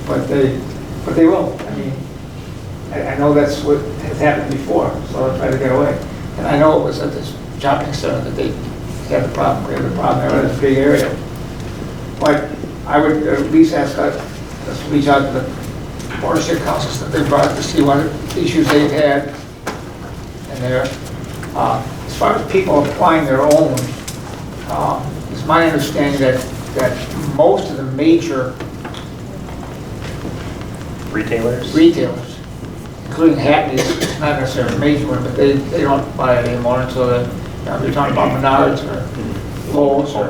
Okay, but they will. I mean, I know that's what has happened before, so I'll try to get away. And I know it was at this shopping center that they had the problem, there in a big area. But I would at least ask us to reach out to the Watershed Councils that they brought to see what issues they've had in there. As far as people applying their own, it's my understanding that most of the major retailers, including Hackney's, it's not necessarily a major one, but they don't buy it anymore until you're talking about Menards or Lowe's or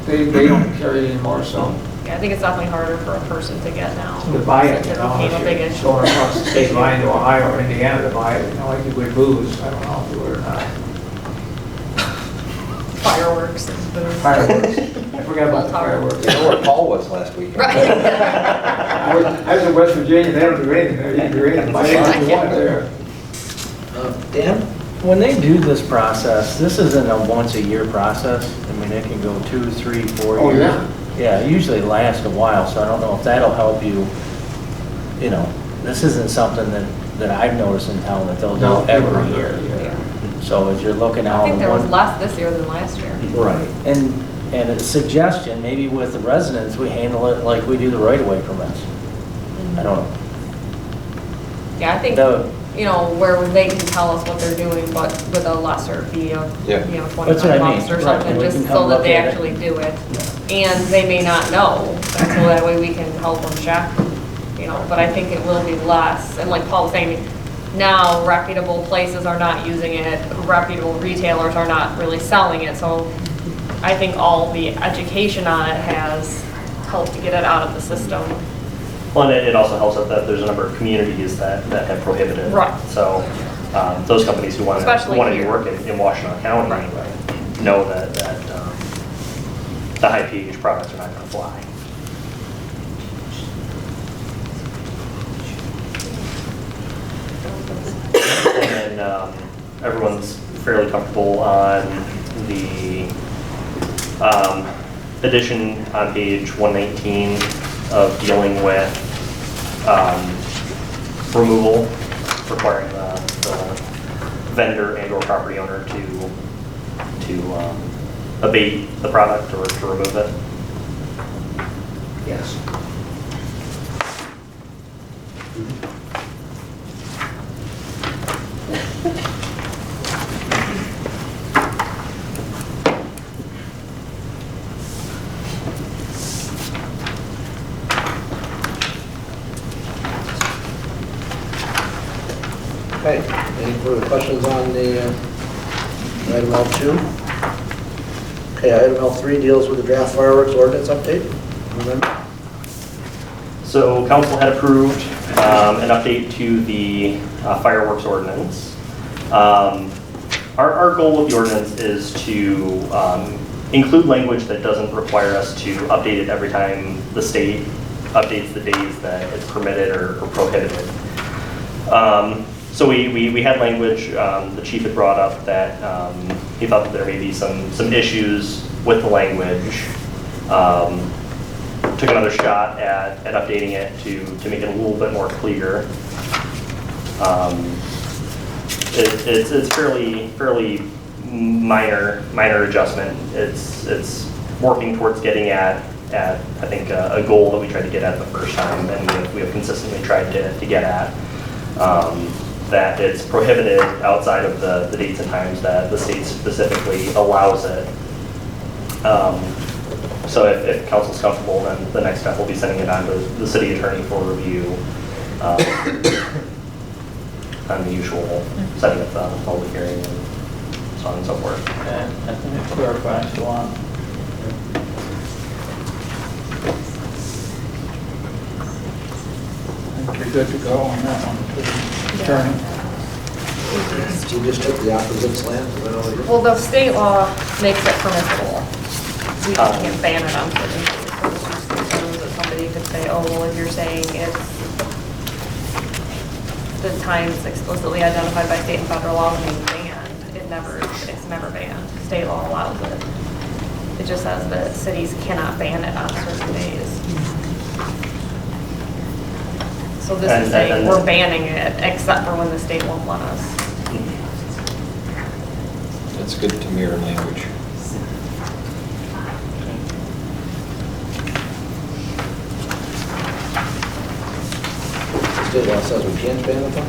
they don't carry it anymore, so. Yeah, I think it's definitely harder for a person to get now. To buy it, It became a big if issue. you're going across the state line to Ohio or Indiana to buy it, like you would booze, I don't know if you would or not. Fireworks and booze. Fireworks, I forgot about the fireworks. you know where Paul was last week? I was in West Virginia, they don't do anything there, you can do anything, buy anything you want there. Dan? When they do this process, this isn't a once-a-year process. I mean, it can go 2, 3, 4 years. Oh, yeah? Yeah, it usually lasts a while, so I don't know if that'll help you. This isn't something that I've noticed in town that they'll do every year. So as you're looking out. I think there was less this year than last year. Right, and a suggestion, maybe with the residents, we handle it like we do the right-of-way permits. I don't know. Yeah, I think, where they can tell us what they're doing, but with a lesser fee of, That's what I $25 mean. or Right, something, and we just can so come that look they at it. actually do it. And they may not know, and so that way we can help them check, but I think it will be less. And like Paul was saying, now reputable places are not using it, reputable retailers are not really selling it, so I think all the education on it has helped to get it out of the system. Well, and it also helps that there's a number of communities that have prohibited it. Right. So those companies who want to do here. work in Washington County know that the high pH products are not going to fly. And everyone's fairly comfortable on the addition on page 119 of dealing with removal, requiring the vendor and or property owner to abate the product or to remove it. Yes. Okay, any further questions on the item L2? Okay, item L3 deals with the draft fireworks ordinance update. Remember? So council had approved an update to the fireworks ordinance. Our goal with the ordinance is to include language that doesn't require us to update it every time the state updates the days that it's permitted or prohibited. So we had language, the chief had brought up that he thought that there may be some issues with the language. Took another shot at updating it to make it a little bit more clear. It's fairly minor adjustment. It's working towards getting at I think a goal that we tried to get at the first time, and we have consistently tried to get at. That it's prohibited outside of the dates and times that the state specifically allows it. So if council's comfortable, then the next step will be sending it on to the city attorney for review on the usual setting of the public hearing and so on and so forth. Okay, I think it clarifies a lot. I think you're good to go on that one. Attorney. You just took the opposite slant. Is that all you did? Well, the state law makes it permissible. We can't ban it on certain things. Somebody could say, oh, well, if you're saying it's the times explicitly identified by state and federal law, then it's banned. It's never banned. State law allows it. It just says that cities cannot ban it on certain days. So this is saying we're banning it except for when the state won't let us. It's good to mirror language. State law says we can't ban it though?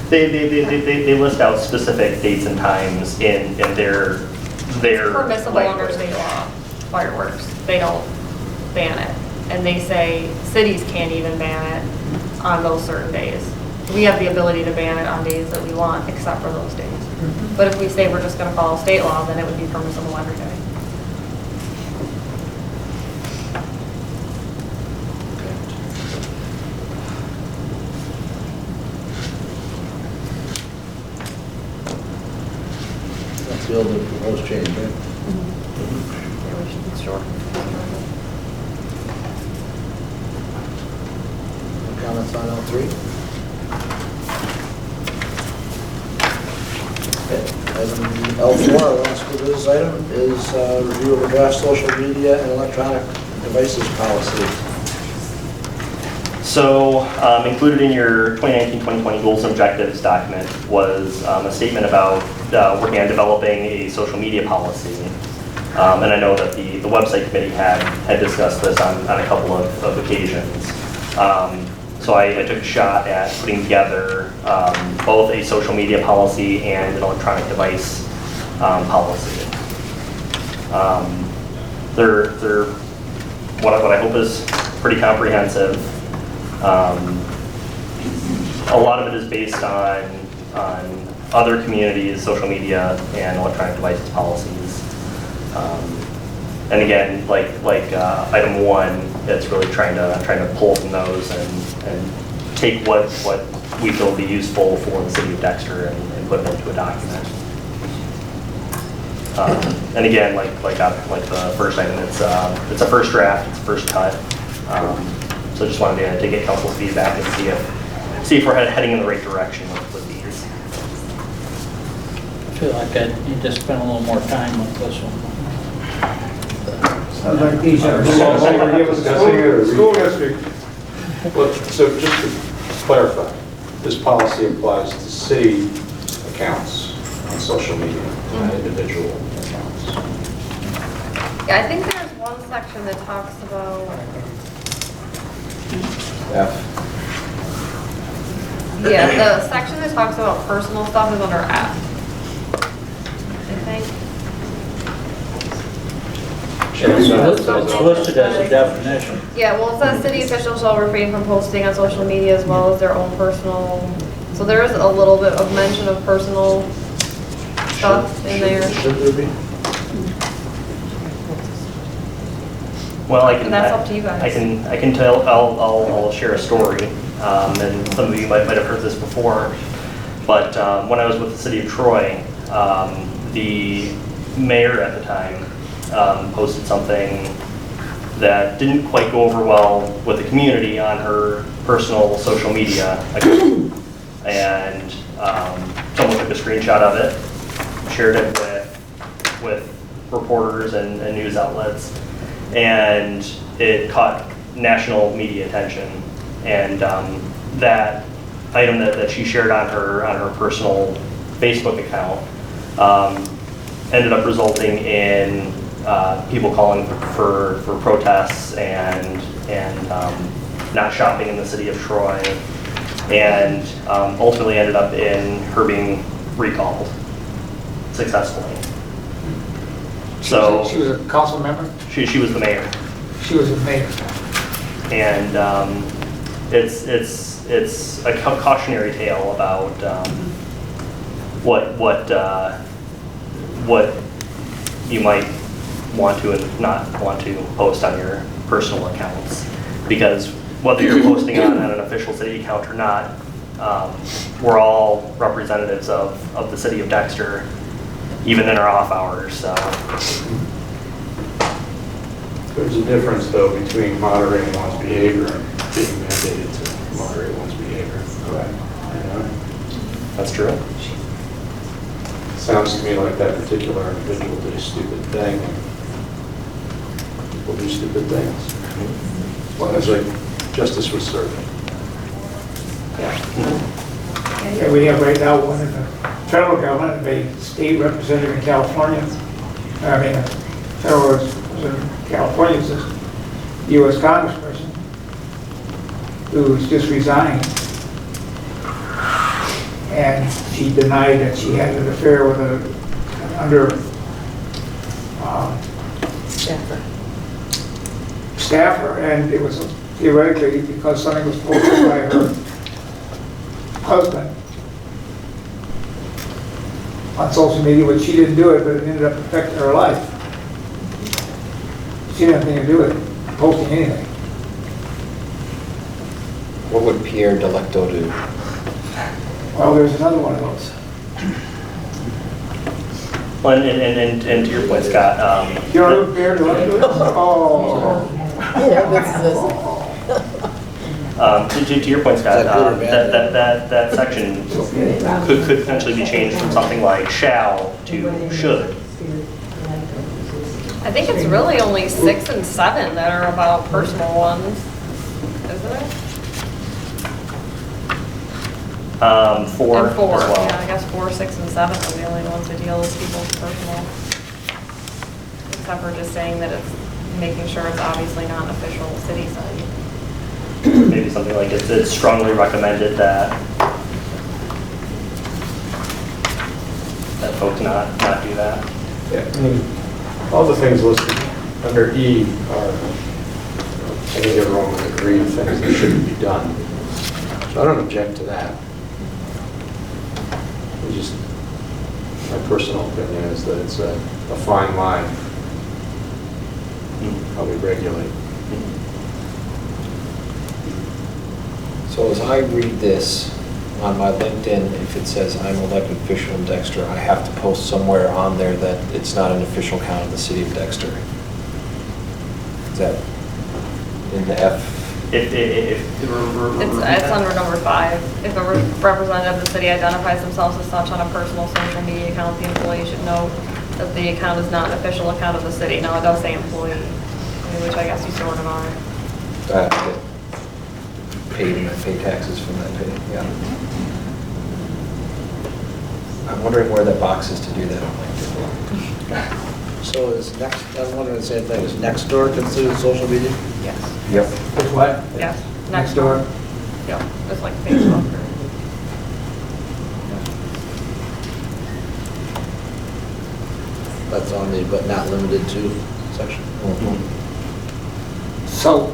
They list out specific dates and times in their Permissible under language. state law, fireworks. They don't ban it. And they say cities can't even ban it on those certain days. We have the ability to ban it on days that we want, except for those days. But if we say we're just going to follow state law, then it would be permissible every day. That's the old proposed change, right? Yeah, we should, sure. Comments on L3? Okay. Item L4, our last new business item, is review of a draft social media and electronic devices policy. So included in your 2019-2020 goals and objectives document was a statement about working on developing a social media policy. And I know that the website committee had discussed this on a couple of occasions. So I took a shot at putting together both a social media policy and an electronic device policy. They're what I hope is pretty comprehensive. a lot of it is based on other communities, social media, and electronic devices policies. And again, like item 1, it's really trying to pull from those and take what we feel would be useful for the city of Dexter and put it into a document. And again, like the first item, it's a first draft, it's a first cut. So just wanted to get council's feedback and see if we're heading in the right direction with these. I feel like I need to spend a little more time with this one. Sounds like these are School district. Well, so just to clarify, this policy applies to city accounts on social media, not individual accounts. Yeah, I think there's one section that talks about, yeah, the section that talks about personal stuff is under F, I think. It's listed as a definition. Yeah, well, it says city officials shall refrain from posting on social media as well as their own personal, so there is a little bit of mention of personal stuff in there. Should there be? Well, I can. And that's up to you guys. I can tell. I'll share a story, and some of you might have heard this before. But when I was with the city of Troy, the mayor at the time posted something that didn't quite go over well with the community on her personal social media account, and someone took a screenshot of it, shared it with reporters and news outlets. And it caught national media attention, and that item that she shared on her personal Facebook account ended up resulting in people calling for protests and not shopping in the city of Troy, and ultimately ended up in her being recalled successfully. So she was a council member? She was the mayor. She was the mayor. And it's a cautionary tale about what you might want to and not want to post on your personal accounts, because whether you're posting on an official city account or not, we're all representatives of the city of Dexter, even in our off hours. So There's a difference, though, between moderating one's behavior and being mandated to moderate one's behavior. Correct. That's true. Sounds to me like that particular individual did a stupid thing. People do stupid things. Well, that's like justice was served. Yeah, we have right now one in the federal government, a state representative in California. I mean, a federal representative in California is a U.S. congressperson who's just resigned. And she denied that she had an affair with an staffer, and it was theoretically because something was posted by her husband on social media, but she didn't do it, but it ended up affecting her life. She didn't have anything to do with it, posting anything. What would Pierre Delecto do? Well, there's another one of those. Well, and to your point, Scott. You know who Pierre Delecto is? Oh. To your point, Scott, that section could potentially be changed from something like shall to should. I think it's really only 6 and 7 that are about personal ones, isn't it? 4 And 4, as well. yeah, I guess 4, 6, and 7 are the only ones that deal with people's personal. Except for just saying that it's making sure it's obviously not an official city site. Maybe something like it's strongly recommended that folks not do that. Yeah, I mean, all the things listed under E are, I think everyone would agree, things that shouldn't be done. So I don't object to that. It's just, my personal opinion is that it's a fine line how we regulate. So as I read this on my LinkedIn, if it says I'm elected official in Dexter, I have to post somewhere on there that it's not an official count of the city of Dexter. Is that in the F? It's under number 5. If a representative of the city identifies themselves as such on a personal social media account, the employee should note that the account is not an official account of the city. Now, it does say employee, which I guess you sort of are. Pay taxes from that pay, yeah. I'm wondering where that box is to do that on LinkedIn. So is next, I'm wondering the same thing, is Nextdoor considered social media? Yes. Yep. It's what? Yes. Next door? Yeah, it's like Facebook. That's on the but not limited to section. So,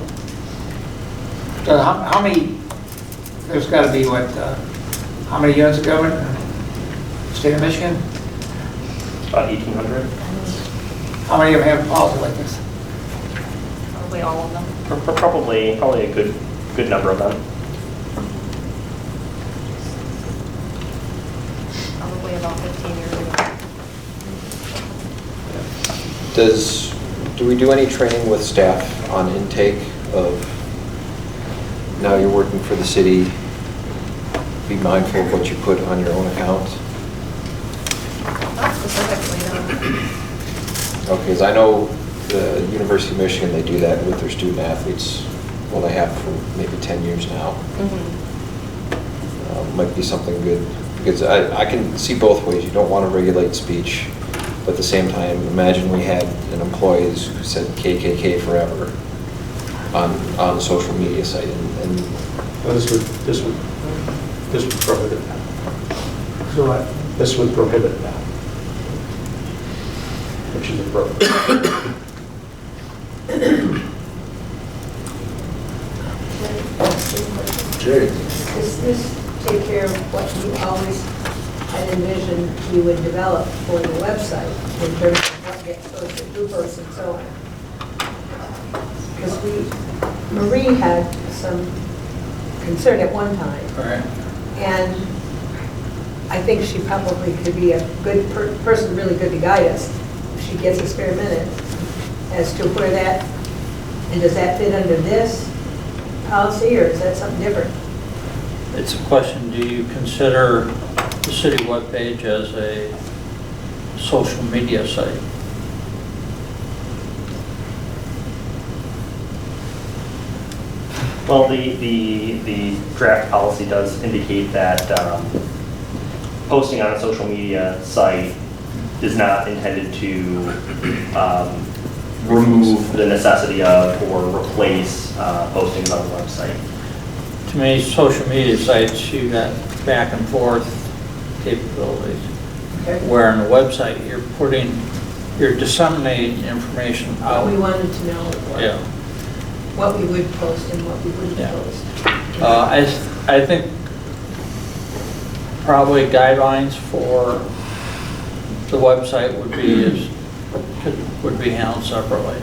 how many, there's got to be what, how many units of government in the state of Michigan? About 1,800. How many of them have a policy like this? Probably all of them. Probably a good number of them. Probably about 15 years ago. Do we do any training with staff on intake of, now you're working for the city, be mindful of what you put on your own account? Not specifically, no. Okay, because I know the University of Michigan, they do that with their student athletes. Well, they have for maybe 10 years now. Might be something good, because I can see both ways. You don't want to regulate speech, but at the same time, imagine we had an employee who said KKK forever on the social media site, and Well, this would prohibit that. So what? This would prohibit that, which is appropriate. Jerry? Does this take care of what you always had envisioned you would develop for the website in terms of what gets posted, who posts and so on? Because Marie had some concern at one time. Right. And I think she probably could be a good person, really good to guide us if she gets a spare minute as to where that, and does that fit under this policy or is that something different? It's a question, do you consider the city webpage as a social media site? Well, the draft policy does indicate that posting on a social media site is not intended to remove the necessity of or replace postings on the website. To me, social media sites, you got back and forth capabilities. Okay. Where on the website, you're disseminating information out. What we wanted to know Yeah. what we would post and what we wouldn't Yeah. post. I think probably guidelines for the website would be handled separately.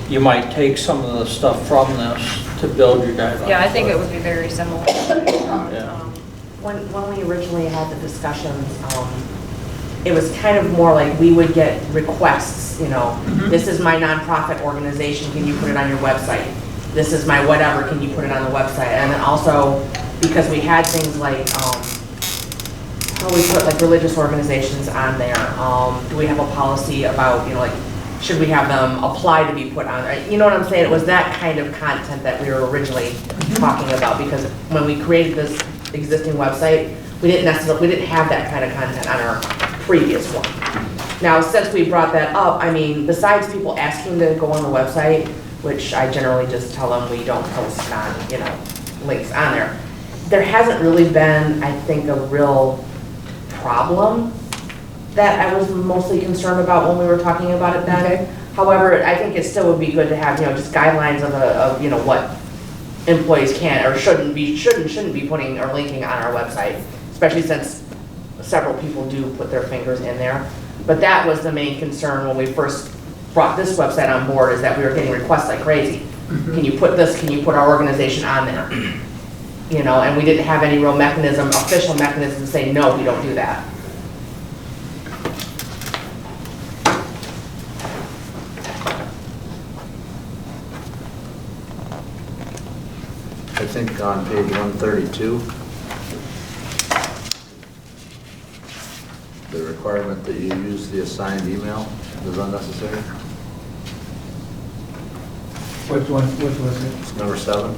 You might take some of the stuff from this to build your guidelines. Yeah, I think it would be very similar. Yeah. When we originally had the discussions, it was kind of more like we would get requests, this is my nonprofit organization, can you put it on your website? This is my whatever, can you put it on the website? And then also, because we had things like, we put like religious organizations on there. Do we have a policy about, should we have them apply to be put on? You know what I'm saying? It was that kind of content that we were originally talking about, because when we created this existing website, we didn't have that kind of content on our previous one. Now, since we brought that up, besides people asking to go on the website, which I generally just tell them we don't post on, links on there, there hasn't really been, I think, a real problem that I was mostly concerned about when we were talking about it then. However, I think it still would be good to have, just guidelines of what employees can't or shouldn't be putting or linking on our website, especially since several people do put their fingers in there. But that was the main concern when we first brought this website on board, is that we were getting requests like crazy. Can you put this, can you put our organization on there? You know, and we didn't have any real mechanism, official mechanism to say, no, we don't do that. I think on page 132, the requirement that you use the assigned email is unnecessary. Which one, which was it? It's number 7.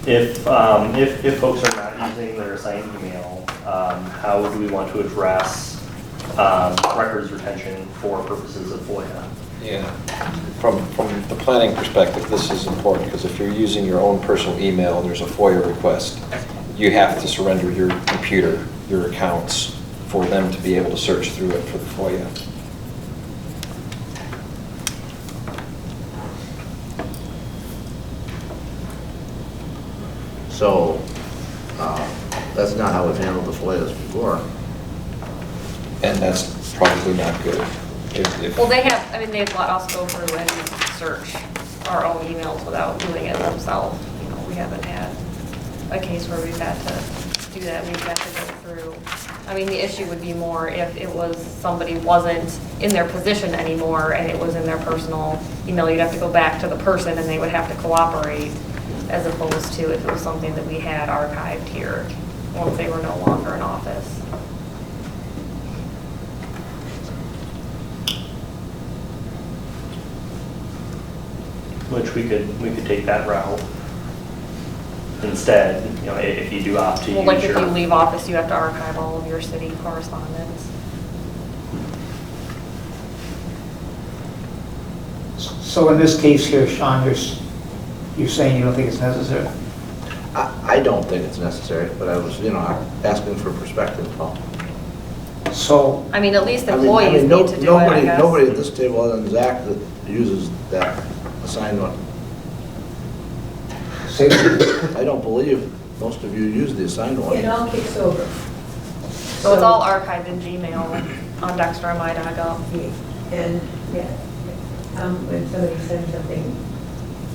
If folks are not using their assigned email, how do we want to address records retention for purposes of FOIA? Yeah, from the planning perspective, this is important, because if you're using your own personal email and there's a FOIA request, you have to surrender your computer, your accounts, for them to be able to search through it for the FOIA. So that's not how we've handled the FOIAs before. And that's probably not good. If Well, they've let us go through and search our own emails without doing it themselves. You know, we haven't had a case where we've had to do that. We've had to go through. I mean, the issue would be more if it was somebody wasn't in their position anymore and it was in their personal email. You'd have to go back to the person and they would have to cooperate, as opposed to if it was something that we had archived here once they were no longer in office. Which we could take that route instead, you know, if you do opt to use Well, like if your. you leave office, you have to archive all of your city correspondence. So in this case here, Sean, you're saying you don't think it's necessary? I don't think it's necessary, but I was, asking for perspective, Paul. So, I mean, at least I mean, employees need to do it, I guess. Nobody at this table other than Zach that uses that assigned one. say, I don't believe most of you use the assigned one. It all kicks over. So it's all archived in Gmail on dextermi.gov. And, yeah, when somebody sends something,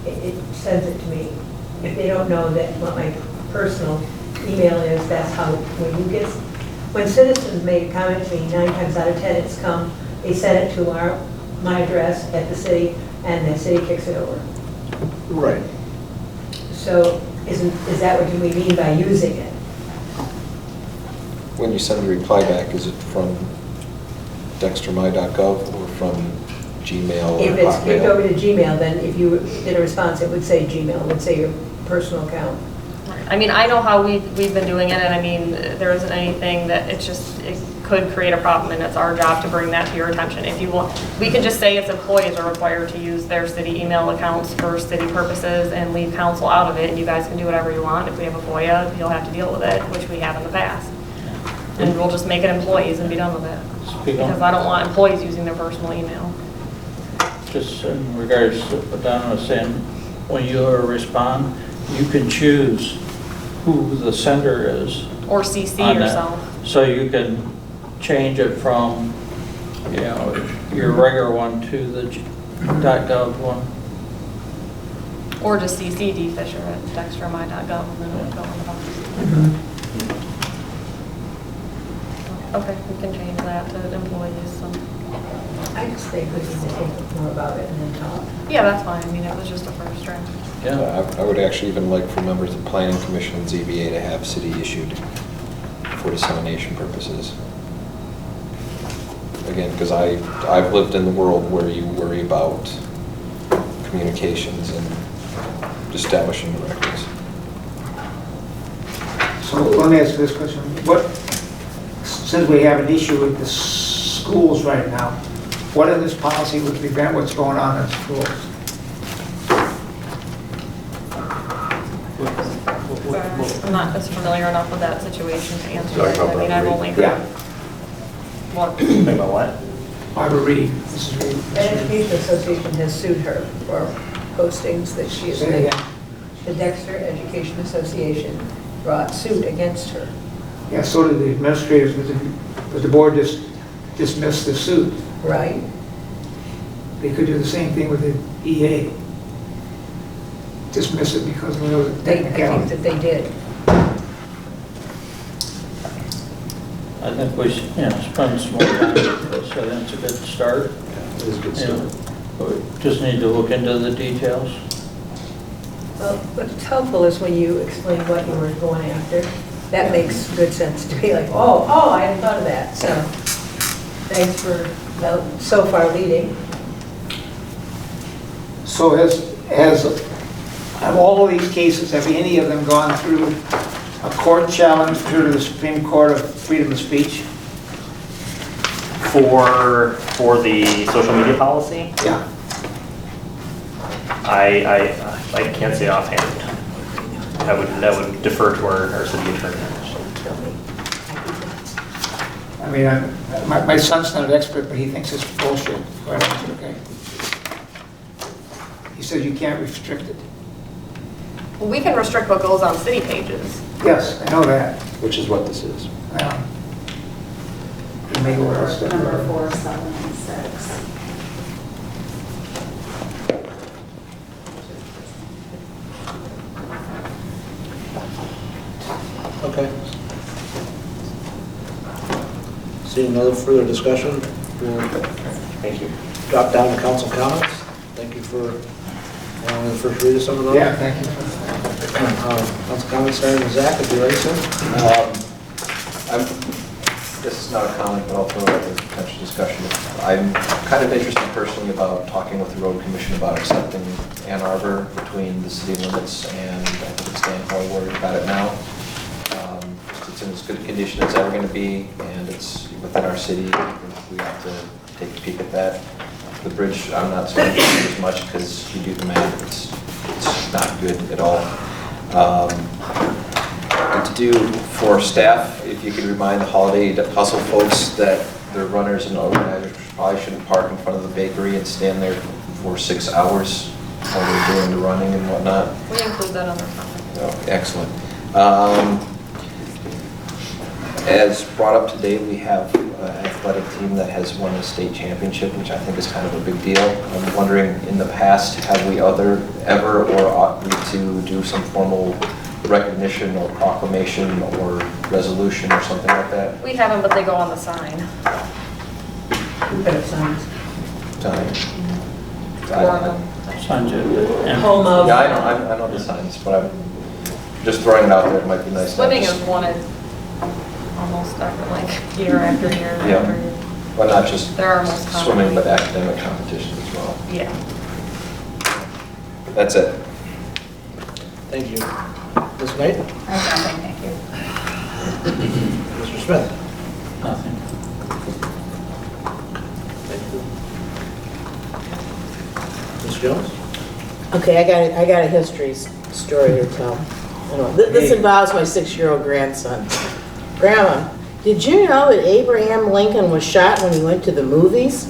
it sends it to me. If they don't know that what my personal email is, that's how, when citizens make a comment to me, 9 times out of 10 it's come, they send it to my address at the city, and the city kicks it over. Right. So is that what we mean by using it? When you send a reply back, is it from dextermi.gov or from Gmail or If it's kicked Hotmail? over to Gmail, then if you did a response, it would say Gmail, it would say your personal account. I mean, I know how we've been doing it, and I mean, there isn't anything that it could create a problem, and it's our job to bring that to your attention. If you want, we can just say it's employees are required to use their city email accounts for city purposes and leave council out of it, and you guys can do whatever you want. If we have a FOIA, you'll have to deal with it, which we have in the past. And we'll just make it employees and be done with it. Because I don't want employees using their personal email. Just in regards to what Donna was saying, when you respond, you can choose who the sender is. Or CC on that. yourself. So you can change it from, your regular one to the .gov one. Or just CC D. Fisher at dextermi.gov, and then it would go in the box. Okay, we can change that to employees, so. I just think we need to think more about it and then talk. Yeah, that's fine. I mean, it was just a first draft. I would actually even like for members of Planning Commission and ZBA to have city issued for dissemination purposes. Again, because I've lived in the world where you worry about communications and establishing the records. so let me ask you this question. Since we have an issue with the schools right now, what in this policy would prevent what's going on in schools? I'm not as familiar enough with that situation to answer that. I mean, I've only heard. Think about what? Barbara Reed, Mrs. Reed. The Education Association has sued her for postings that she is Say it making. again. The Dexter Education Association brought suit against her. Yeah, so did the administrators, but the board just dismissed the suit. Right. They could do the same thing with the EA. Dismiss it because of the I think technicality. that they did. I think we should, spend some more time with this. I think it's a good start. It is a good start. We just need to look into the details. Well, what's helpful is when you explain what you were going after. That makes good sense to be like, oh, I hadn't thought of that. So thanks for so far leading. So have all of these cases, have any of them gone through a court challenge through to the Supreme Court of freedom of speech? For the social media policy, Yeah. I can't say offhand. I would defer to our city attorney. I mean, my son's not an expert, but he thinks it's bullshit. Right? Okay. He says you can't restrict it. Well, we can restrict what goes on city pages. Yes, I know that. Which is what this is. Maybe what else? Number 4, 7, and 6. Okay. Seeing no further discussion, we'll Thank you. drop down to council comments. Thank you for allowing the first read of some of those. Yeah, thank you. Council comments starting with Zach, if you're ready, sir. This is not a comment, but I'll throw it out as a potential discussion. I'm kind of interested personally about talking with the road commission about accepting Ann Arbor between the city limits and I think it's Danville where we've got it now. It's in as good a condition as it's ever going to be, and it's within our city. I think we have to take a peek at that. The bridge, I'm not so interested as much because you do the math, it's not good at all. And to do for staff, if you could remind the Holiday Hustle folks that their runners and organizers probably shouldn't park in front of the bakery and stand there for 6 hours while they're doing the running and whatnot. We include that on our comment. Oh, excellent. As brought up today, we have an athletic team that has won a state championship, which I think is kind of a big deal. I'm wondering, in the past, have we ever or ought we to do some formal recognition or proclamation or resolution or something like that? We haven't, but they go on the sign. Who got signs? Signs Home of. Yeah, I know the signs, but I'm just throwing it out there. It might be nice. to Swimming just- is one almost like year after year after Yeah. year. Well, not just They're our most common. swimming, but academic competitions as well. Yeah. That's it. Thank you. Ms. Knight? Thank you. Mr. Smith? Nothing. Thank you. Ms. Jones? Okay, I got a history story to tell. This involves my 6-year-old grandson. Grandma, did you know that Abraham Lincoln was shot when he went to the movies?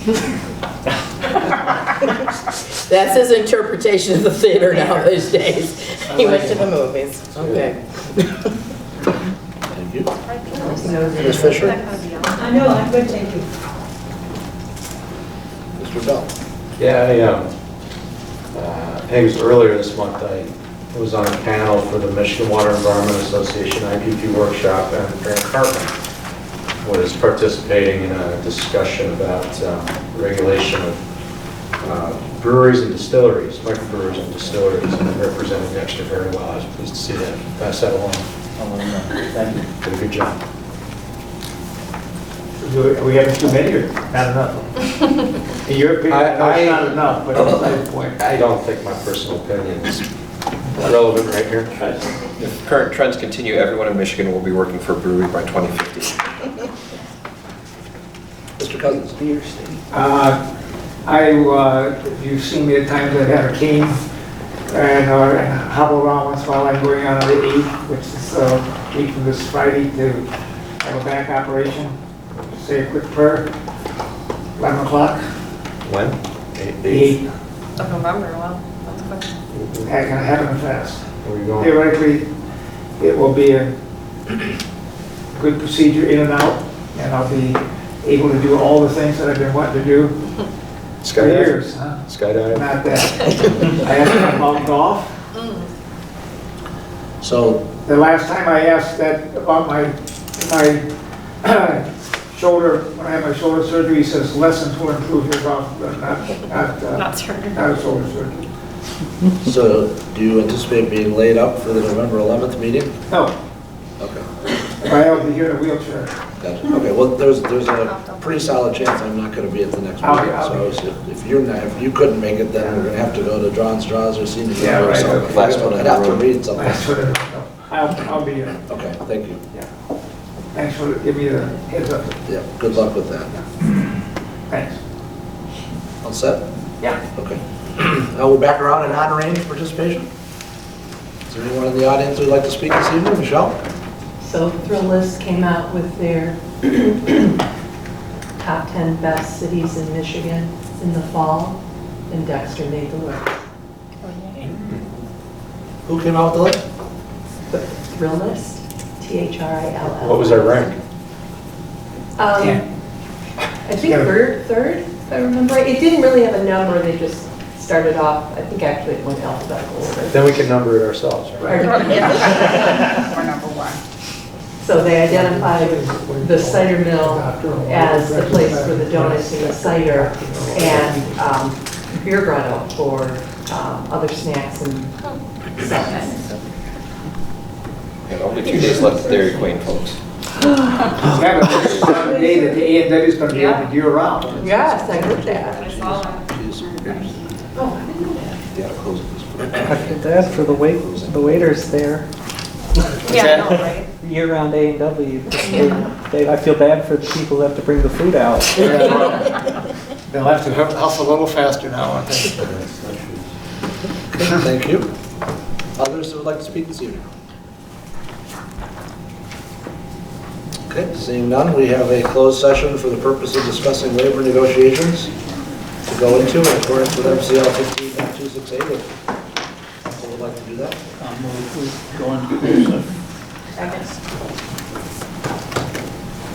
That's his interpretation of the theater nowadays. He went to the movies. Okay. Thank you. Ms. Fisher? I know, I'm good, thank you. Mr. Bell? Yeah, I think it was earlier this month, I was on a panel for the Michigan Water Environment Association IPP workshop, and Frank Cartman was participating in a discussion about regulation of breweries and distilleries, microbreweries and distilleries, and represented Dexter very well. I was pleased to see that. Pass that along. Thank you. Did a good job. Are we having too many or not enough? In your opinion, I know it's not enough, but that's the point. I don't think my personal opinion is relevant right here. If current trends continue, everyone in Michigan will be working for a brewery by 2050. Mr. Cousins? You've seen me at times I've had a cane and hobble around once in a while. I'm going on the 8th, which is a week from this Friday, to have a back operation. say a quick prayer. 11 o'clock. When? The 8th. Of November, well, that's quick. Having a fast. Where are we going? Theoretically, it will be a good procedure in and out, and I'll be able to do all the things that I've been wanting to do for Skydive? years. Huh? Skydive? Not that. I asked about golf. So, The last time I asked that about my shoulder, when I had my shoulder surgery, he says lessons will improve your golf, but Not surgery. not a shoulder surgery. so do you anticipate being laid up for the November 11th meeting? No, Okay, I'll be here in a wheelchair. gotcha. Okay, well, there's a pretty solid chance I'm not gonna be at the next meeting. So if you're not, if you couldn't make it, then we're gonna have to go to Drawn Straws or Senior Yeah, Year or right, something. okay. Last one in I'd the have to room. read something. That's what it is. I'll be here. Okay, thank you. Thanks for giving me the heads up. Yeah, good luck with that. Thanks. All set? Yeah. Okay. Now we're back around in on-range participation. Is there anyone in the audience who'd like to speak this evening? Michelle? So Thrill List came out with their top 10 best cities in Michigan in the fall, and Dexter made the list. Who came out with the list? The Thrill List, THRILL. What was our rank? I think third, if I remember right. It didn't really have a number, they just started off, I think actually it went alphabetical order. Then we can number it ourselves, right? We're number one. So they identified the cider mill as the place for the donuts and the cider, and beer grotto for other snacks and stuff. And only 2 days left of Dairy Queen, folks. Yeah, but it's not the day that the A&W is going to be open year round. Yes, I heard that. I saw that. Oh, I didn't know that. Yeah, close it. I feel bad for the waiters there. Yeah, I know, right? Year-round A&W. I feel bad for the people who have to bring the food out. They'll have to hustle a little faster now, I think. Thank you. Others who would like to speak this evening? Okay, seeing none, we have a closed session for the purpose of discussing labor negotiations to go into in accordance with MCL 15.268. Who would like to do that? We go into closed session.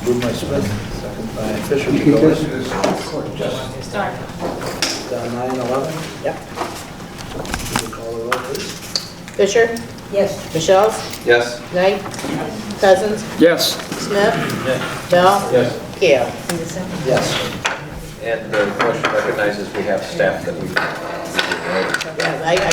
Moved by Smith, second by Fisher to go in. Sorry. Down 9/11. Yep. Would you call the roll, please? Fisher? Yes. Michelle? Yes? Knight? Cousins? Yes. Smith? Bell? Yes. Keel? Yes. And the motion recognizes we have staff that we. Yeah, I